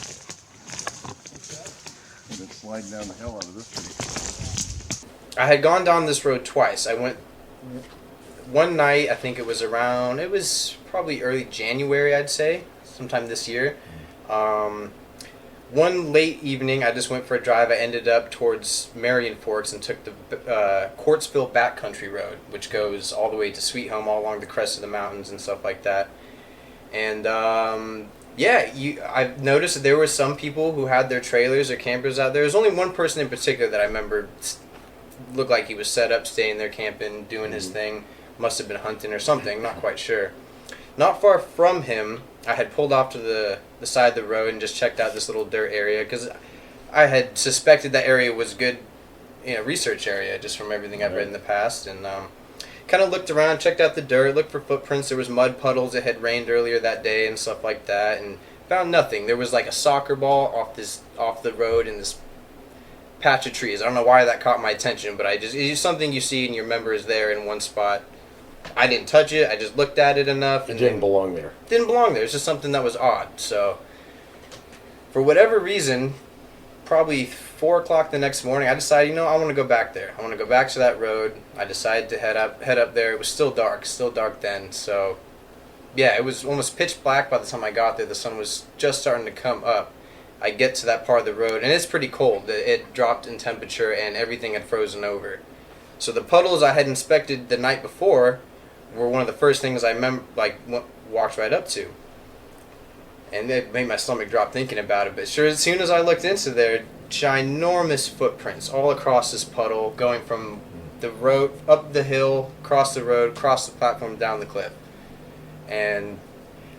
And it's sliding down the hell out of this tree. I had gone down this road twice. I went one night, I think it was probably early January, I'd say, sometime this year. One late evening, I just went for a drive. I ended up towards Marion Forks and took the Quartzville Backcountry Road, which goes all the way to Sweet Home, all along the crest of the mountains and stuff like that. And I've noticed that there were some people who had their trailers or campers out there. There's only one person in particular that I remember looked like he was set up, staying there camping, doing his thing. Must have been hunting or something, not quite sure. Not far from him, I had pulled off to the side of the road and just checked out this little dirt area because I had suspected that area was good, research area just from everything I've read in the past, and kind of looked around, checked out the dirt, looked for footprints. There was mud puddles. It had rained earlier that day and stuff like that, and found nothing. There was like a soccer ball off the road in this patch of trees. I don't know why that caught my attention, but it's just something you see and you remember is there in one spot. I didn't touch it. I just looked at it enough. It didn't belong there. Didn't belong there. It's just something that was odd. So, for whatever reason, probably 4 o'clock the next morning, I decided, I want to go back there. I want to go back to that road. I decided to head up there. It was still dark then. So, yeah, it was almost pitch black by the time I got there. The sun was just starting to come up. I get to that part of the road, and it's pretty cold. It dropped in temperature, and everything had frozen over. So the puddles I had inspected the night before were one of the first things I walked right up to. And it made my stomach drop thinking about it. But sure, as soon as I looked into there, ginormous footprints all across this puddle, going from the road, up the hill, across the road, across the platform, down the cliff. And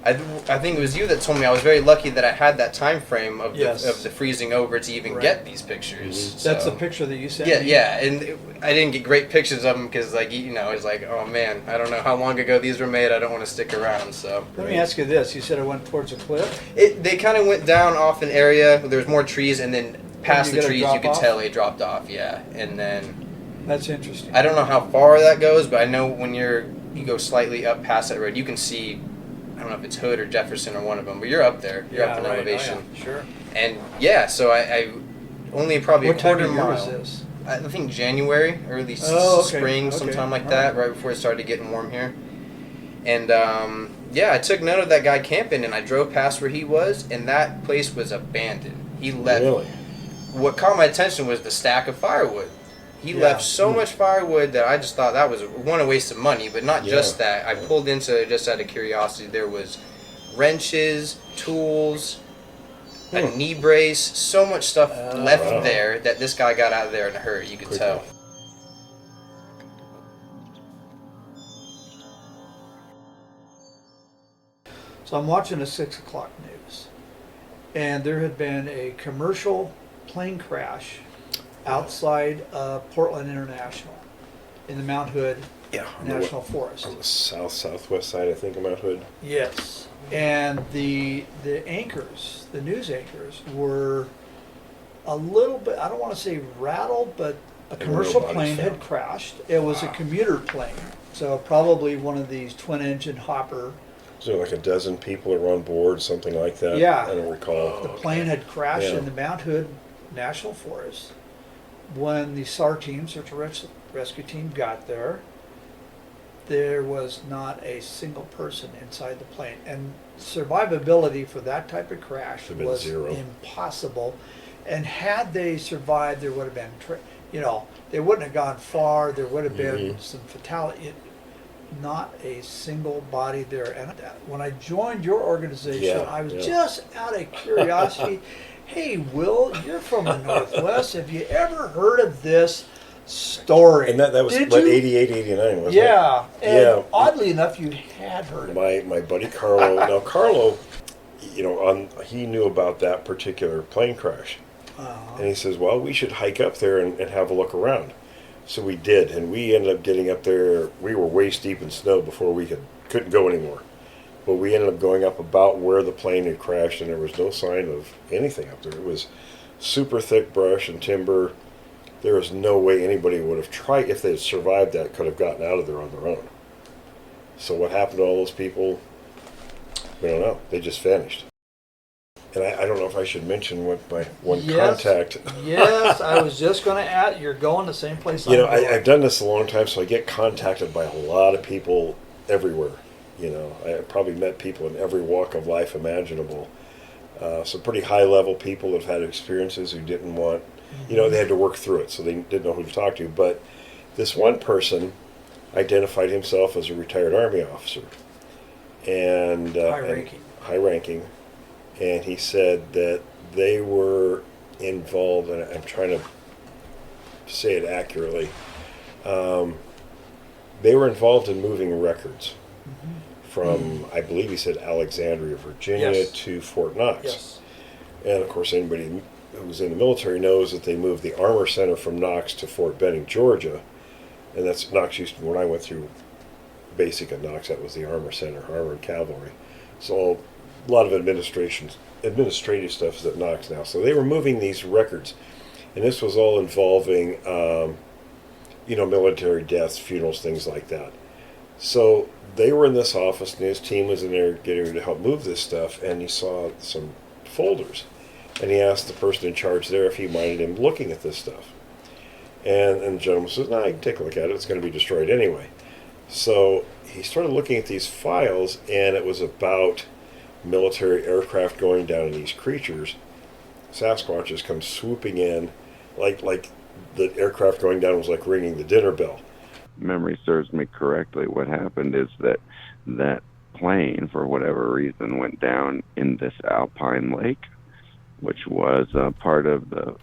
I think it was you that told me I was very lucky that I had that time frame of the freezing over to even get these pictures. That's the picture that you sent me? Yeah, and I didn't get great pictures of them because, it's like, oh man, I don't know how long ago these were made. I don't want to stick around. So let me ask you this: you said it went towards a cliff. They kind of went down off an area where there was more trees, and then past the trees you could tell it dropped off. Yeah, and then that's interesting. I don't know how far that goes, but I know when you go slightly up past that road, you can see. I don't know if it's Hood or Jefferson or one of them, but you're up there. You're up in elevation. Oh, yeah. Sure. And so I only probably a quarter mile. What time of year was this? I think January, early spring, sometime like that, right before it started getting warm here. And I took note of that guy camping, and I drove past where he was, and that place was abandoned. He left. Really? What caught my attention was the stack of firewood. He left so much firewood that I just thought that was a waste of money, but not just that. I pulled into it just out of curiosity. There was wrenches, tools, a knee brace, so much stuff left there that this guy got out of there in a hurry, you could tell. So I'm watching the 6 o'clock news, and there had been a commercial plane crash outside of Portland International in the Mount Hood National Forest. On the southwest side, I think, of Mount Hood. Yes, and the anchors, the news anchors, were a little bit, I don't want to say rattled, but a commercial plane had crashed. It was a commuter plane, so probably one of these twin-engine hopper. So like a dozen people are on board, something like that? Yeah. I don't recall. The plane had crashed in the Mount Hood National Forest. When the SAR team, search and rescue team, got there, there was not a single person inside the plane. And survivability for that type of crash was impossible. And had they survived, there would have been, they wouldn't have gone far. There would have been some fatality. Not a single body there. And when I joined your organization, I was just out of curiosity. Hey, Will, you're from the Northwest. Have you ever heard of this story? And that was, Did what, you? 88, 89, wasn't it? Yeah. And oddly enough, you had heard of it. My buddy Carlo, now Carlo, he knew about that particular plane crash. And he says, well, we should hike up there and have a look around. So we did, and we ended up getting up there. We were waist deep in snow before we couldn't go anymore. But we ended up going up about where the plane had crashed, and there was no sign of anything up there. It was super thick brush and timber. There was no way anybody would have tried, if they had survived that, could have gotten out of there on their own. So what happened to all those people? We don't know. They just vanished. And I don't know if I should mention what my contact. Yes, I was just going to add, you're going the same place I'm going. I've done this a long time, so I get contacted by a lot of people everywhere. I probably met people in every walk of life imaginable. Some pretty high-level people have had experiences who didn't want, they had to work through it, so they didn't know who to talk to. But this one person identified himself as a retired Army officer. And high-ranking. And he said that they were involved, and I'm trying to say it accurately, they were involved in moving records from, I believe he said, Alexandria, Virginia to Fort Knox. Yes. And of course, anybody who's in the military knows that they moved the Armor Center from Knox to Fort Benning, Georgia. And that's Knox used to, when I went through basic at Knox, that was the Armor Center, Armor and Cavalry. So a lot of administrative stuff is at Knox now. So they were moving these records, and this was all involving, military deaths, funerals, things like that. So they were in this office, and his team was in there getting ready to help move this stuff, and he saw some folders, and he asked the person in charge there if he minded him looking at this stuff. And the gentleman says, no, I can take a look at it. It's going to be destroyed anyway. So he started looking at these files, and it was about military aircraft going down, and these creatures, Sasquatches, come swooping in, like the aircraft going down was like ringing the dinner bell. Memory serves me correctly, what happened is that plane, for whatever reason, went down in this alpine lake, which was part of the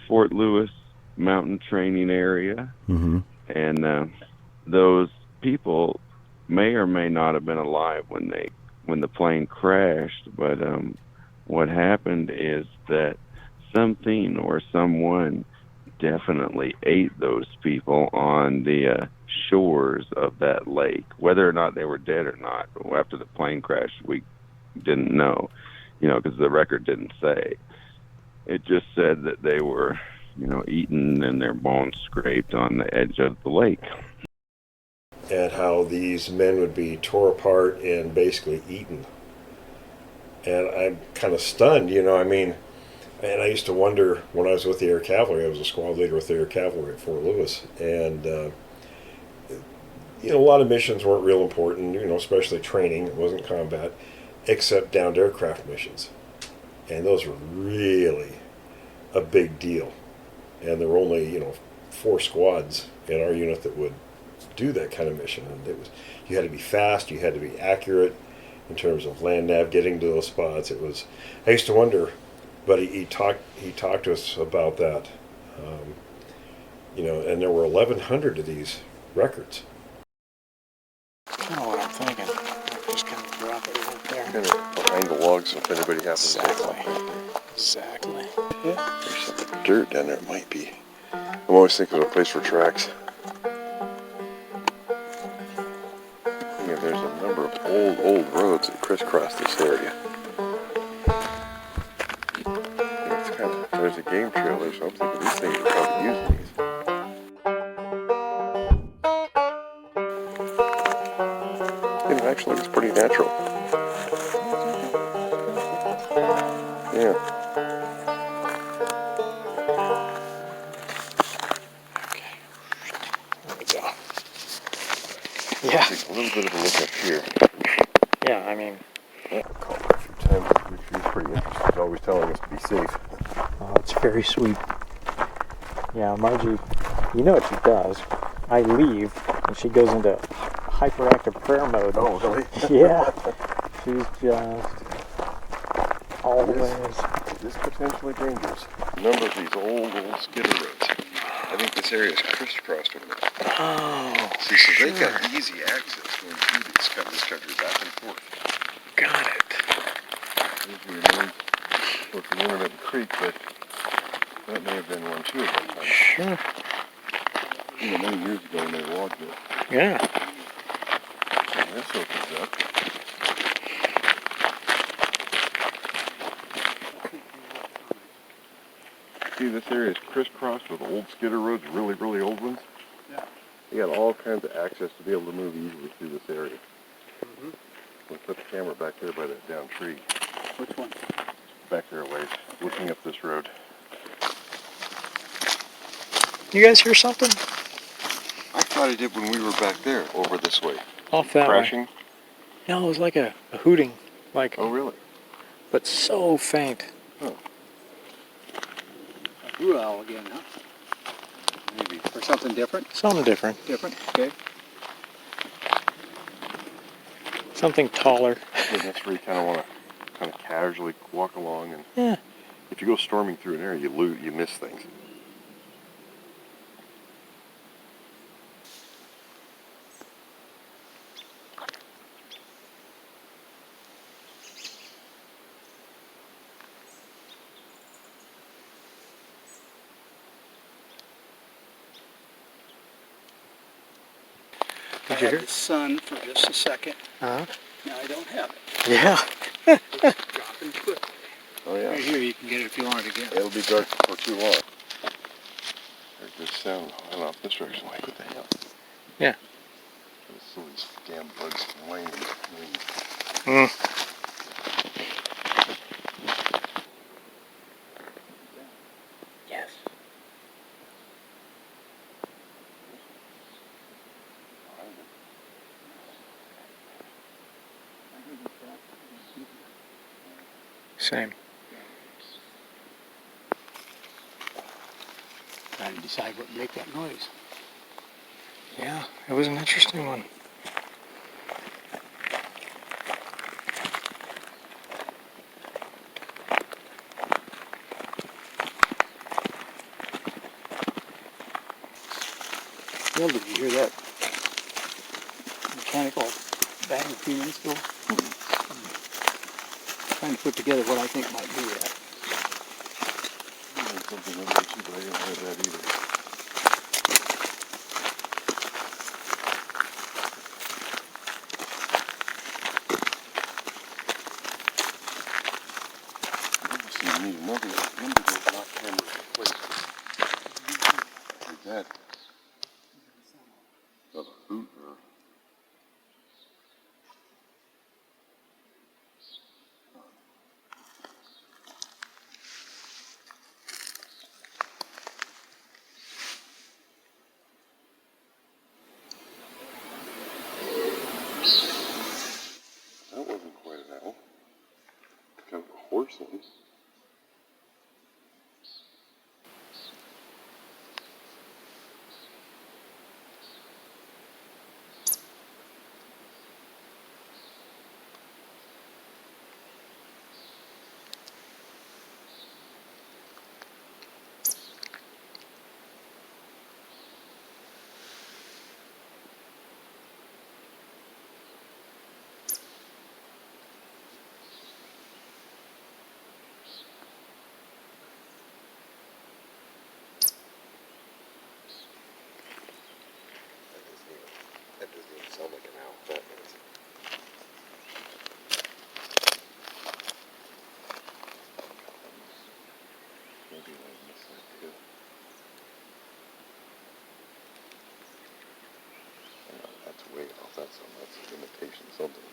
Fort Lewis mountain training area. And those people may or may not have been alive when the plane crashed, but what happened is that something or someone definitely ate those people on the shores of that lake. Whether or not they were dead or not, after the plane crashed, we didn't know, because the record didn't say. It just said that they were, eaten and their bones scraped on the edge of the lake. And how these men would be tore apart and basically eaten. And I'm kind of stunned, and I used to wonder, when I was with the Air Cavalry, I was a squad leader with the Air Cavalry at Fort Lewis, and a lot of missions weren't real important, especially training. It wasn't combat, except downed aircraft missions. And those were really a big deal. And there were only, 4 squads in our unit that would do that kind of mission. And you had to be fast, you had to be accurate in terms of land nav, getting to those spots. I used to wonder, but he talked to us about that, and there were 1,100 of these records. Kind of what I'm thinking. I'm just going to drop it right there. Kind of behind the logs, so if anybody happens to Exactly. Yeah. dirt down there. It might be. I'm always thinking of a place for tracks. Yeah, there's a number of old roads that crisscross this area. Yeah, it's kind of, there's a game trail there, so I'm thinking these things are probably using these. It actually looks pretty natural. Yeah. There we go. Yeah. Take a little bit of a look up here. Yeah, I mean. Yeah, I've called her a few times. She's pretty interested. She's always telling us to be safe. Oh, it's very sweet. Yeah, Margie, you know what she does. I leave, and she goes into hyperactive prayer mode. Oh, really? Yeah. She's just always. This is potentially dangerous. A number of these old skidder roads. I think this area is crisscrossed with them. Oh, see, so they've got easy access going through this country back and forth. Got it. There's the remains, of course, the Internet Creek, but that may have been one too at that time. Sure. You know, many years ago when they logged it. Yeah. And this opens up. See, this area is crisscrossed with old skidder roads, really old ones. Yeah. You got all kinds of access to be able to move easily through this area. Mm-hmm. We'll put the camera back there by that down tree. Which one? Back there a ways, looking up this road. You guys hear something? I thought I did when we were back there, over this way. Off that Crashing? way. No, it was like a hooting. Like. Oh, really? But so faint. Huh. A blue owl again, huh? Maybe. Or something different? Something different. Different, okay. Something taller. Yeah, that's where you kind of want to kind of casually walk along, and yeah. If you go storming through an area, you miss things. I had the sun for just a second. Uh-huh. Now I don't have it. Yeah. It's dropping quickly. Oh, yeah. Right here, you can get it if you want it again. It'll be dark for too long. There's this sound right off this direction. Like, what the hell? Yeah. It's all these damn bugs whining. Yes. Same. Trying to decide what make that noise. Yeah, it was an interesting one. Bill, did you hear that mechanical bang a few minutes ago? Trying to put together what I think might be that. Something over too, but I didn't hear that either. You need another number to lock cameras in place. Like that. Of a hoot or... That wasn't quite an owl. Kind of a horse one. that's an imitation something.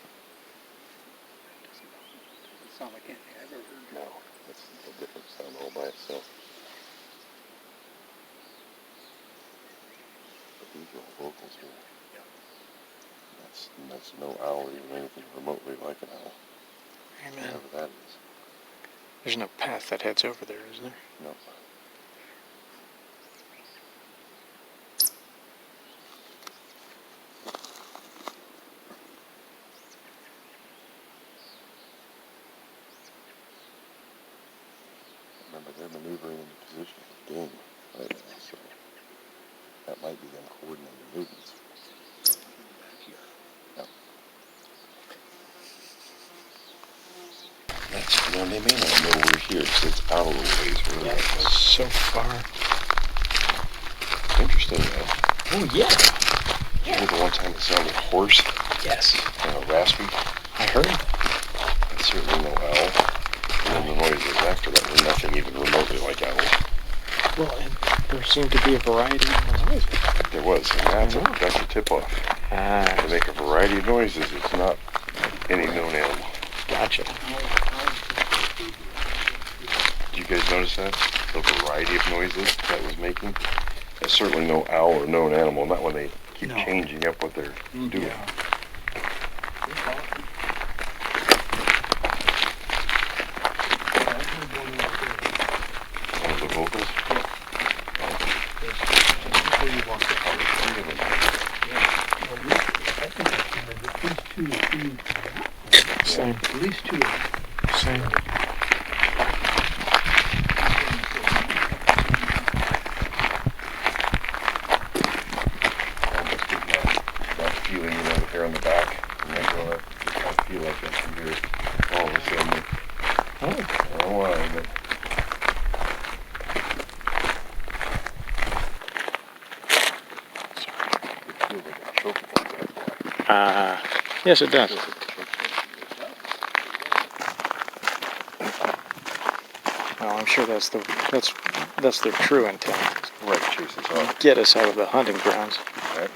Doesn't sound like anything I've ever heard. No, that's a different sound all by itself. But these are all vocals here. That's no owl or even anything remotely like an owl. Amen. Whatever that is. There's no path that heads over there, is there? No. Remember, they're maneuvering into position for game right now, so that might be them coordinating movements. Yep. That's, they may not know we're here because it's out a little ways. Yeah, so far. Interesting, though. Oh, yeah. Did you hear the one time it sounded hoarse? Yes. Raspy? I heard. That's certainly no owl. And then the noises after that were nothing even remotely like owls. Well, and there seemed to be a variety of the noises. There was, and that's a tip-off. They make a variety of noises. It's not any known animal. Gotcha. Did you guys notice that? The variety of noises that was making? That's certainly no owl or known animal, not when they keep changing up what they're doing. Yeah. One of the vocals? Same. At least two. Same. That feeling, you know, the hair on the back, and then going up, I feel like I can hear it all of a sudden. I don't know why, but... It feels like a choking on that guy. Yes, it does. Well, I'm sure that's their true intent. Right, chase us off. Get us out of the hunting grounds. Right.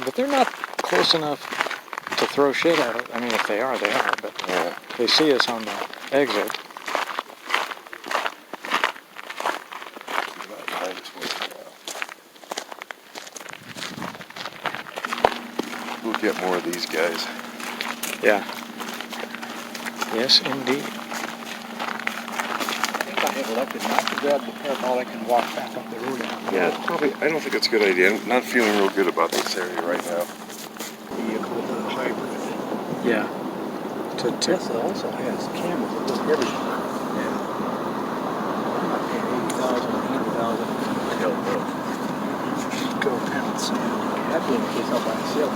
But they're not close enough to throw shit at us. I mean, if they are, they are. But they see us on the exit. We'll get more of these guys. Yeah. Yes, indeed. I have elected not to grab the parabolic and walk back up the road. Yeah, it's probably, I don't think it's a good idea. I'm not feeling real good about this area right now. The hybrid. Yeah. Tesla also has cameras that look everything. Yeah. I'm not paying $80,000 $100,000. Go pounds. That'd be in the case I'll buy a sale.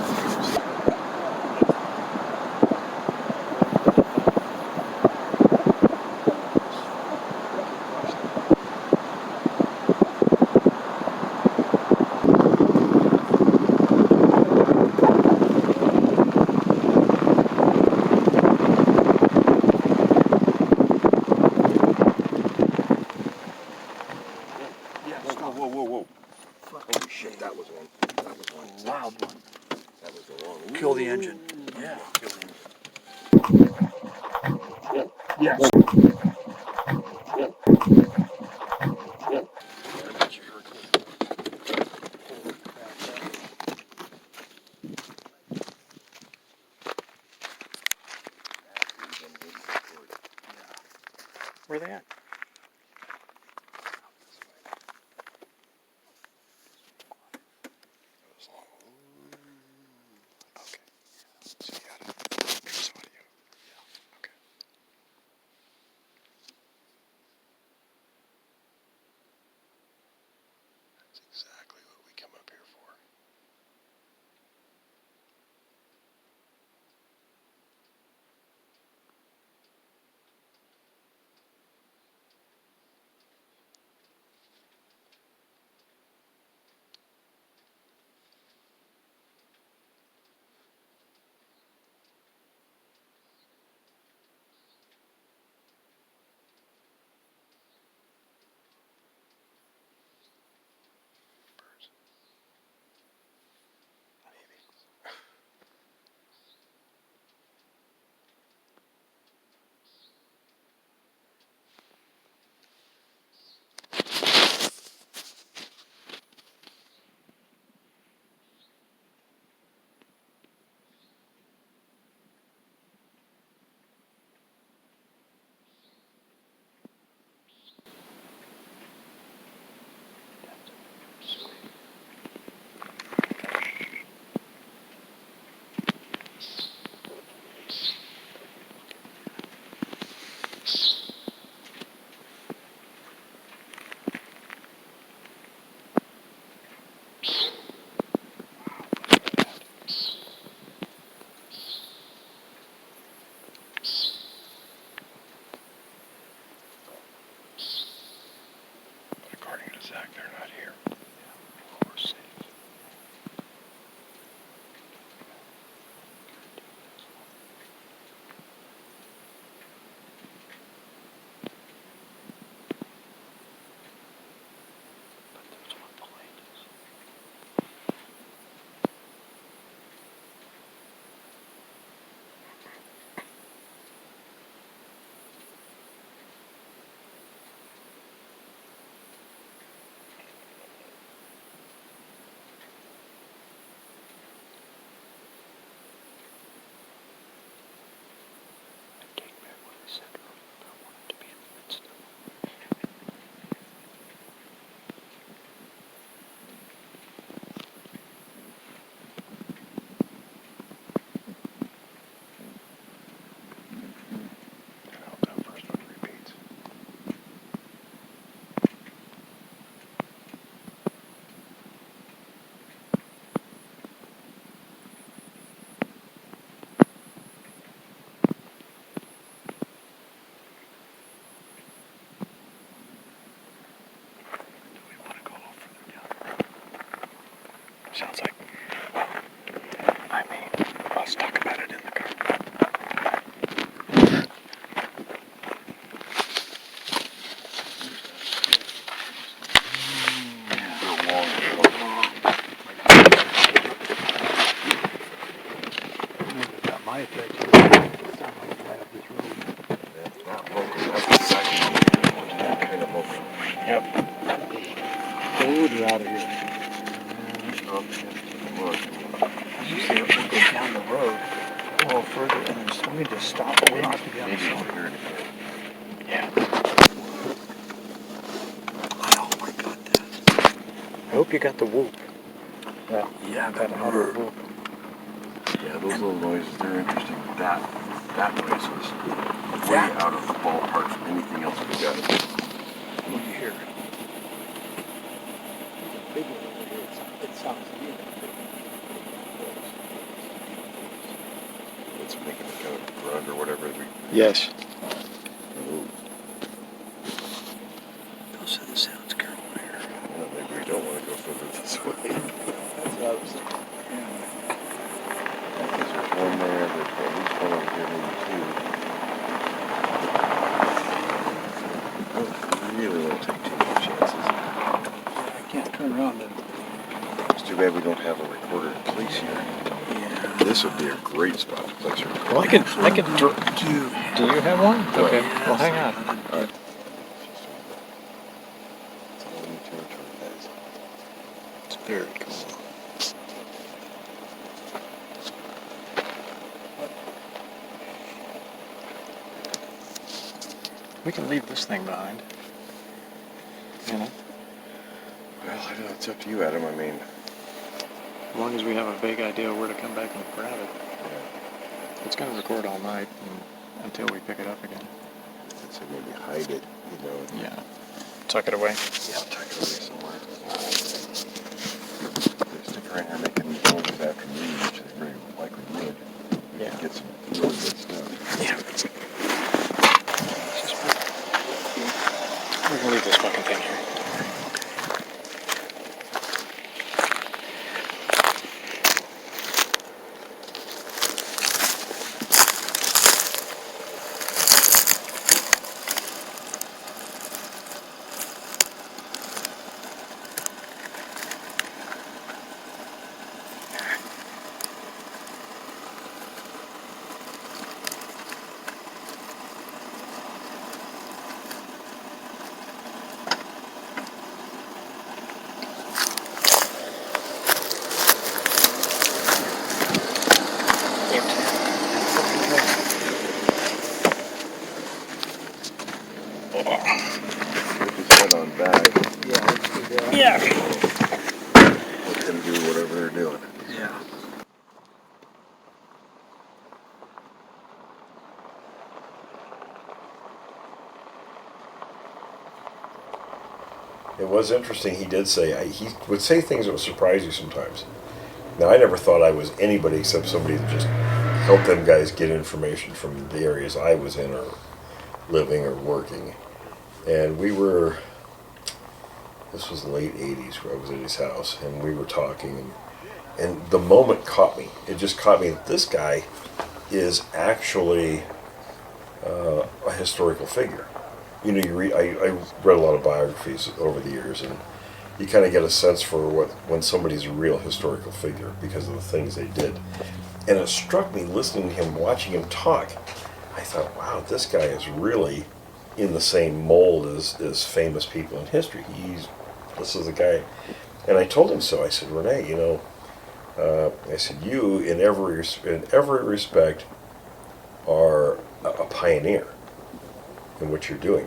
Whoa. Holy shit, that was one. That was one. Wild one. That was the one. Kill the engine. Yeah. Yes. Where are they at? Exactly what we come up here for. Sounds like, I mean, let's talk about it in the car. Got my effect here. It's not on the way up this road. That's not local. That's the second one. That kind of local. Yep. We're out of here. Look. You see it, we go down the road a little further, and then somebody just stop and we're not together. Maybe you'll hear it again. Yeah. Oh my God, that. I hope you got the whoop. Yeah, That other whoop. Yeah, those little noises, they're interesting. That noise was way out of the ballpark from anything else we got. What do you hear? Big one over here. It sounds neat. It's making a kind of grunt or whatever. Yes. Those are the sounds Carol heard. Well, maybe we don't want to go further this way. That's what I was thinking. Because there's one there, there's at least one over here, maybe two. I really won't take too many chances. I can't turn around and. It's too bad we don't have a recorder in place here. Yeah. This would be a great spot to place a recorder. Well, I can do you have one? Okay. Well, hang on. All right. It's all new territory, guys. It's very cool. We can leave this thing behind. You know? Well, I don't know. It's up to you, Adam. I mean, As long as we have a vague idea where to come back and grab it. It's going to record all night until we pick it up again. so maybe hide it, you know. Yeah. Tuck it away. Yeah, tuck it away somewhere. They stick around here making noises after me, which they very likely would. Yeah. Get some really good stuff. Yeah. We're gonna leave this fucking thing here. It was interesting. He did say, he would say things that would surprise you sometimes. Now, I never thought I was anybody except somebody that just helped them guys get information from the areas I was in or living or working. And we were, this was late 80s where I was at his house, and we were talking, and the moment caught me. It just caught me that this guy is actually a historical figure. You know, I read a lot of biographies over the years, and you kind of get a sense for when somebody's a real historical figure because of the things they did. And it struck me listening to him, watching him talk. I thought, wow, this guy is really in the same mold as famous people in history. This is the guy. And I told him so. I said, Renee, you know, I said, you in every respect are a pioneer in what you're doing.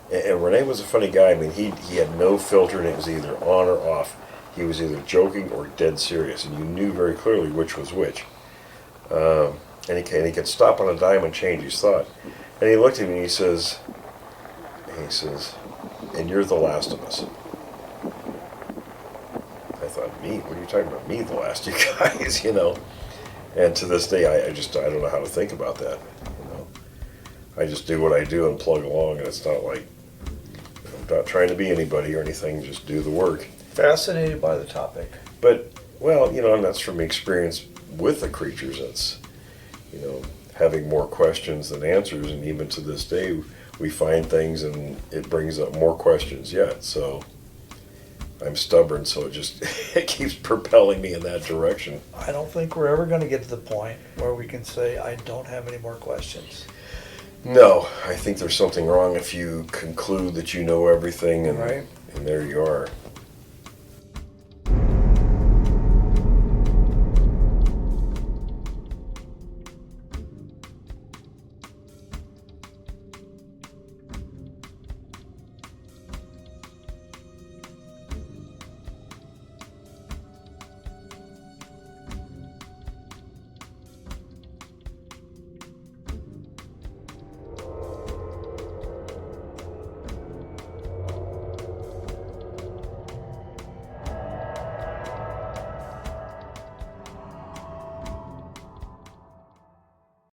And Renee was a funny guy. I mean, he had no filter, and it was either on or off. He was either joking or dead serious, and you knew very clearly which was which. And he could stop on a dime and change his thought. And he looked at me and he says, and you're the last of us. I thought, me? What are you talking about? Me, the last of you guys, you know? And to this day, I don't know how to think about that. I just do what I do and plug along, and it's not like I'm not trying to be anybody or anything, just do the work. Fascinated by the topic. But, well, and that's from experience with the creatures. That's, having more questions than answers. And even to this day, we find things and it brings up more questions yet. So I'm stubborn, so it keeps propelling me in that direction. I don't think we're ever going to get to the point where we can say, I don't have any more questions. No, I think there's something wrong if you conclude that you know everything and, right. And there you are.